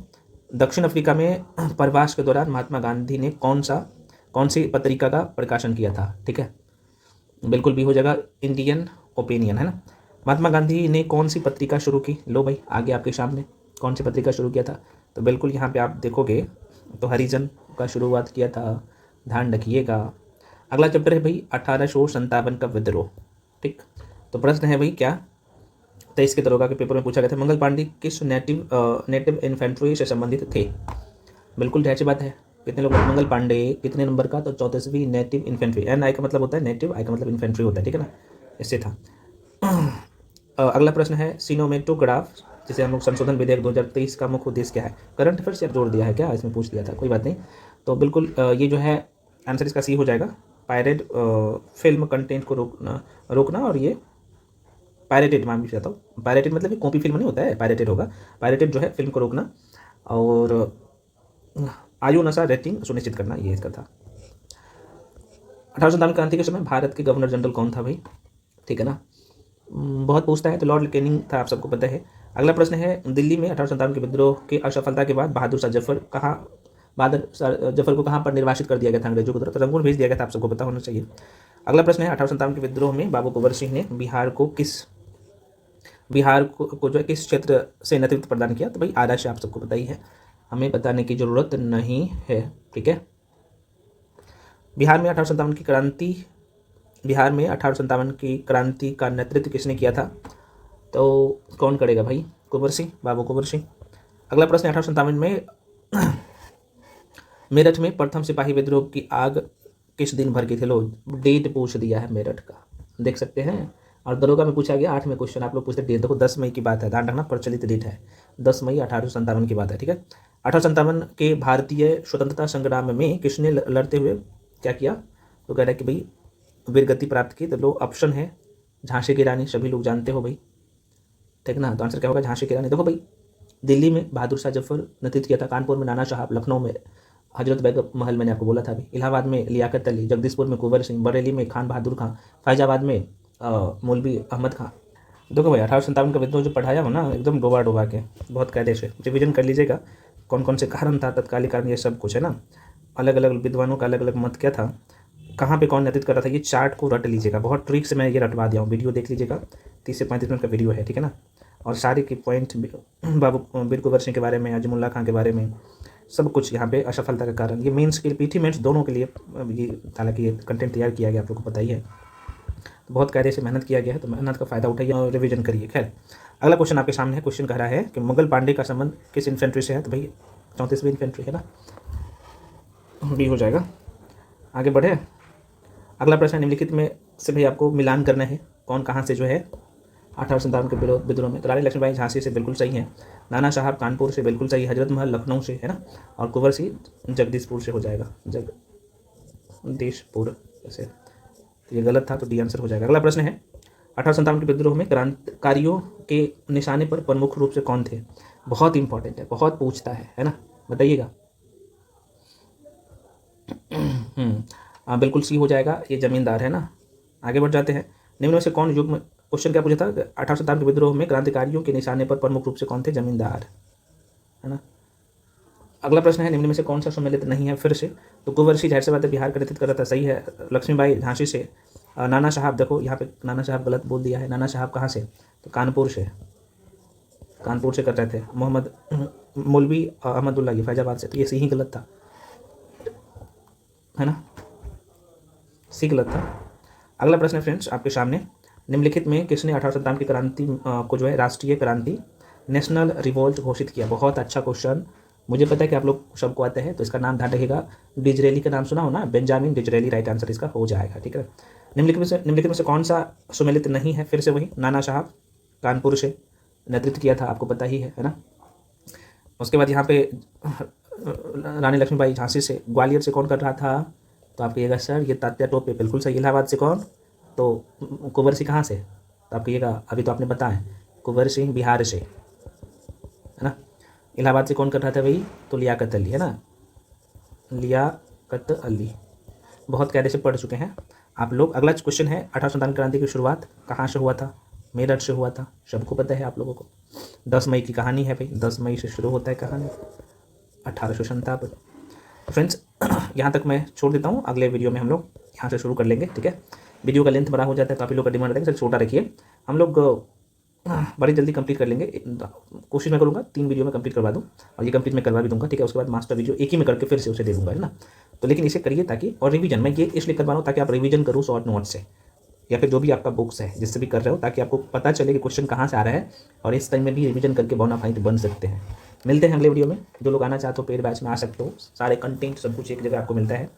दक्षिण अफ्रीका में प्रवास के दौरान महात्मा गांधी ने कौन सी पत्रिका का प्रकाशन किया था, ठीक है। बिल्कुल भी हो जाएगा, इंडियन ओपिनियन, है ना। महात्मा गांधी ने कौन सी पत्रिका शुरू की, लो भाई आगे आपके सामने, कौन सी पत्रिका शुरू किया था। तो बिल्कुल यहाँ पे आप देखोगे तो हरिजन का शुरुआत किया था, ध्यान रखिएगा। अगला चैप्टर है भाई 1857 का विद्रोह, ठीक। तो प्रश्न है भाई क्या, 23 के दरोगा के पेपर में पूछा गया था, मंगल पांडे किस नेटिव इन्फेंट्री से संबंधित थे। बिल्कुल ढेर सी बात है, कितने लोग, मंगल पांडे कितने नंबर का, तो 34वीं नेटिव इन्फेंट्री, एन आई का मतलब होता है नेटिव, आई का मतलब इन्फेंट्री होता है, ठीक है ना, इससे था। अगला प्रश्न है, सिनोमेटोग्राफ जिसे हम लोग संशोधन विधेयक 2023 का मुख्य उद्देश्य क्या है। करंट अफेयर से आप जोड़ दिया है क्या, इसमें पूछ दिया था, कोई बात नहीं। तो बिल्कुल ये जो है आंसर इसका सी हो जाएगा, पायरेट फिल्म कंटेंट को रोकना, और ये पायरेटेड, मैं भी चाहता हूँ, पायरेटेड मतलब कॉपी फिल्म नहीं होता है, पायरेटेड होगा, पायरेटेड जो है फिल्म को रोकना, और आयु नशा रेटिंग सुनिश्चित करना, ये इसका था। 1857 क्रांति के समय भारत के गवर्नर जनरल कौन था भाई, ठीक है ना। बहुत पूछता है, तो लॉर्ड कैनिंग था, आप सबको पता है। अगला प्रश्न है, दिल्ली में 1857 के विद्रोह के असफलता के बाद बहादुर शाह जफर को कहाँ पर निर्वासित कर दिया गया था अंग्रेजों की तरफ, तो रंगून भेज दिया गया था, आप सबको पता होना चाहिए। अगला प्रश्न है, 1857 के विद्रोह में बाबू कुंवर सिंह ने बिहार को जो है किस क्षेत्र से नेतृत्व प्रदान किया, तो भाई आरा से, आप सबको पता ही है, हमें बताने की जरूरत नहीं है, ठीक है। बिहार में 1857 की क्रांति का नेतृत्व किसने किया था, तो कौन करेगा भाई, कुंवर सिंह, बाबू कुंवर सिंह। अगला प्रश्न, 1857 में मेरठ में प्रथम सिपाही विद्रोह की आग किस दिन भर की थी, लो डेट पूछ दिया है मेरठ का, देख सकते हैं। और दरोगा में पूछा गया 8 में क्वेश्चन, आप लोग पूछते डेट, देखो 10 मई की बात है, ध्यान रखना, प्रचलित डेट है 10 मई 1857 की बात है, ठीक है। 1857 के भारतीय स्वतंत्रता संग्राम में किसने लड़ते हुए क्या किया, तो कह रहा है कि भाई वीरगति प्राप्त की, तो लो ऑप्शन है झांसी की रानी, सभी लोग जानते हो भाई, ठीक ना। तो आंसर क्या होगा, झांसी की रानी। देखो भाई दिल्ली में बहादुर शाह जफर नेतृत्व किया था, कानपुर में नाना साहब, लखनऊ में हजरत बेगम महल मैंने आपको बोला था अभी, इलाहाबाद में लियाकत अली, जगदीशपुर में कुंवर सिंह, बरेली में खान बहादुर खां, फैजाबाद में मौलवी अहमद खां। देखो भाई 1857 का विद्रोह जो पढ़ाया हो ना एकदम डोबा डोबा के, बहुत कायदे से रिविजन कर लीजिएगा, कौन कौन से कारण था, तत्कालीन कारण, ये सब कुछ है ना, अलग अलग विद्वानों का अलग अलग मत क्या था, कहाँ पे कौन नेतृत्व कर रहा था, ये चार्ट को रट लीजिएगा, बहुत ट्रिक से मैं ये रटवा दिया हूँ, वीडियो देख लीजिएगा, 30 से 35 मिनट का वीडियो है, ठीक है ना। और सारे की पॉइंट बाबू बीर कुंवर सिंह के बारे में, अजमुल्ला खां के बारे में, सब कुछ यहाँ पे असफलता का कारण, ये मेंस के लिए, पीटी मेंस दोनों के लिए ये हालांकि ये कंटेंट तैयार किया गया, आप लोगों को पता ही है, तो बहुत कायदे से मेहनत किया गया है, तो मेहनत का फ़ायदा उठाइए और रिवीजन करिए। खैर अगला क्वेश्चन आपके सामने है, क्वेश्चन कह रहा है कि मुगल पांडे का संबंध किस इन्फेंट्री से है, तो भाई 34वीं इन्फेंट्री है ना, भी हो जाएगा। आगे बढ़े, अगला प्रश्न निम्नलिखित में से भाई आपको मिलान करना है, कौन कहाँ से जो है 1857 के विद्रोह में, तो रानी लक्ष्मीबाई झांसी से बिल्कुल सही है, नाना साहब कानपुर से बिल्कुल सही, हजरत महल लखनऊ से है ना, और कुंवर सिंह जगदीशपुर से हो जाएगा, जगदीशपुर ऐसे, तो ये गलत था, तो डी आंसर हो जाएगा। अगला प्रश्न है 1857 के विद्रोह में क्रांतिकारियों के निशाने पर प्रमुख रूप से कौन थे, बहुत इंपॉर्टेंट है, बहुत पूछता है ना, बताइएगा। बिल्कुल सी हो जाएगा, ये जमींदार है ना। आगे बढ़ जाते हैं, निम्न में से कौन युग में, क्वेश्चन क्या पूछा था, 1857 के विद्रोह में क्रांतिकारियों के निशाने पर प्रमुख रूप से कौन थे, जमींदार है ना। अगला प्रश्न है, निम्न में से कौन सा सम्मिलित नहीं है, फिर से, तो कुंवर सिंह जाहिर सी बात है बिहार का नेतृत्व कर रहा था, सही है, लक्ष्मीबाई झांसी से, नाना साहब, देखो यहाँ पे नाना साहब गलत बोल दिया है, नाना साहब कहाँ से, तो कानपुर से, कानपुर से कर रहे थे, मोहम्मद मौलवी अहमदुल्ला की फैजाबाद से, तो ये सी ही गलत था, है ना, सी गलत था। अगला प्रश्न है फ्रेंड्स आपके सामने, निम्नलिखित में किसने 1857 की क्रांति को जो है राष्ट्रीय क्रांति, नेशनल रिवोल्ट घोषित किया, बहुत अच्छा क्वेश्चन, मुझे पता है कि आप लोग सबको आते हैं, तो इसका नाम ध्यान रखिएगा, डिजरेली का नाम सुना हो ना, बेंजामिन डिजरेली, राइट आंसर इसका हो जाएगा, ठीक है। निम्नलिखित में से कौन सा सुमेलित नहीं है, फिर से वही, नाना साहब कानपुर से नेतृत्व किया था, आपको पता ही है ना। उसके बाद यहाँ पे रानी लक्ष्मीबाई झांसी से, ग्वालियर से कौन कर रहा था, तो आप कहिएगा सर ये तात्या टोपे, बिल्कुल सही। इलाहाबाद से कौन, तो कुंवर सिंह कहाँ से, तो आप कहिएगा अभी तो आपने बताया कुंवर सिंह बिहार से, है ना। इलाहाबाद से कौन कर रहा था भाई, तो लियाकत अली, है ना, लियाकत अली, बहुत कायदे से पढ़ चुके हैं आप लोग। अगला क्वेश्चन है, 1857 क्रांति की शुरुआत कहाँ से हुआ था, मेरठ से हुआ था, सबको पता है आप लोगों को, 10 मई की कहानी है भाई, 10 मई से शुरू होता है कहानी, 1857। फ्रेंड्स यहाँ तक मैं छोड़ देता हूँ, अगले वीडियो में हम लोग यहाँ से शुरू कर लेंगे, ठीक है। वीडियो का लेंथ बड़ा हो जाता है, काफ़ी लोग का डिमांड रहता है, सर छोटा रखिए, हम लोग बड़ी जल्दी कंप्लीट कर लेंगे, कोशिश मैं करूँगा 3 वीडियो में कंप्लीट करवा दूँ, और ये कंप्लीट मैं करवा भी दूँगा, ठीक है। उसके बाद मास्टर वीडियो एक ही में करके फिर से उसे दे दूँगा, है ना। तो लेकिन इसे करिए ताकि, और रिवीजन मैं ये इसलिए करवा रहा हूँ ताकि आप रिवीजन करो शॉर्ट नोट से, या फिर जो भी आपका बुक्स है जिससे भी कर रहे हो, ताकि आपको पता चले कि क्वेश्चन कहाँ से आ रहा है, और इस टाइम में भी रिवीजन करके बोनाफाइड बन सकते हैं। मिलते हैं अगले वीडियो में, जो लोग आना चाहते हो पेड बैच में आ सकते हो, सारे कंटेंट सब कुछ एक जगह आपको मिलता है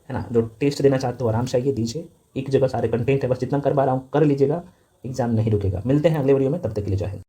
ना। जो टेस्ट देना चाहते हो आराम से आइए दीजिए, एक जगह सारे कंटेंट है, बस जितना कर पा रहा हूँ कर लीजिएगा, एग्जाम नहीं रुकेगा। मिलते हैं अगले वीडियो में, तब तक के लिए जय हिंद।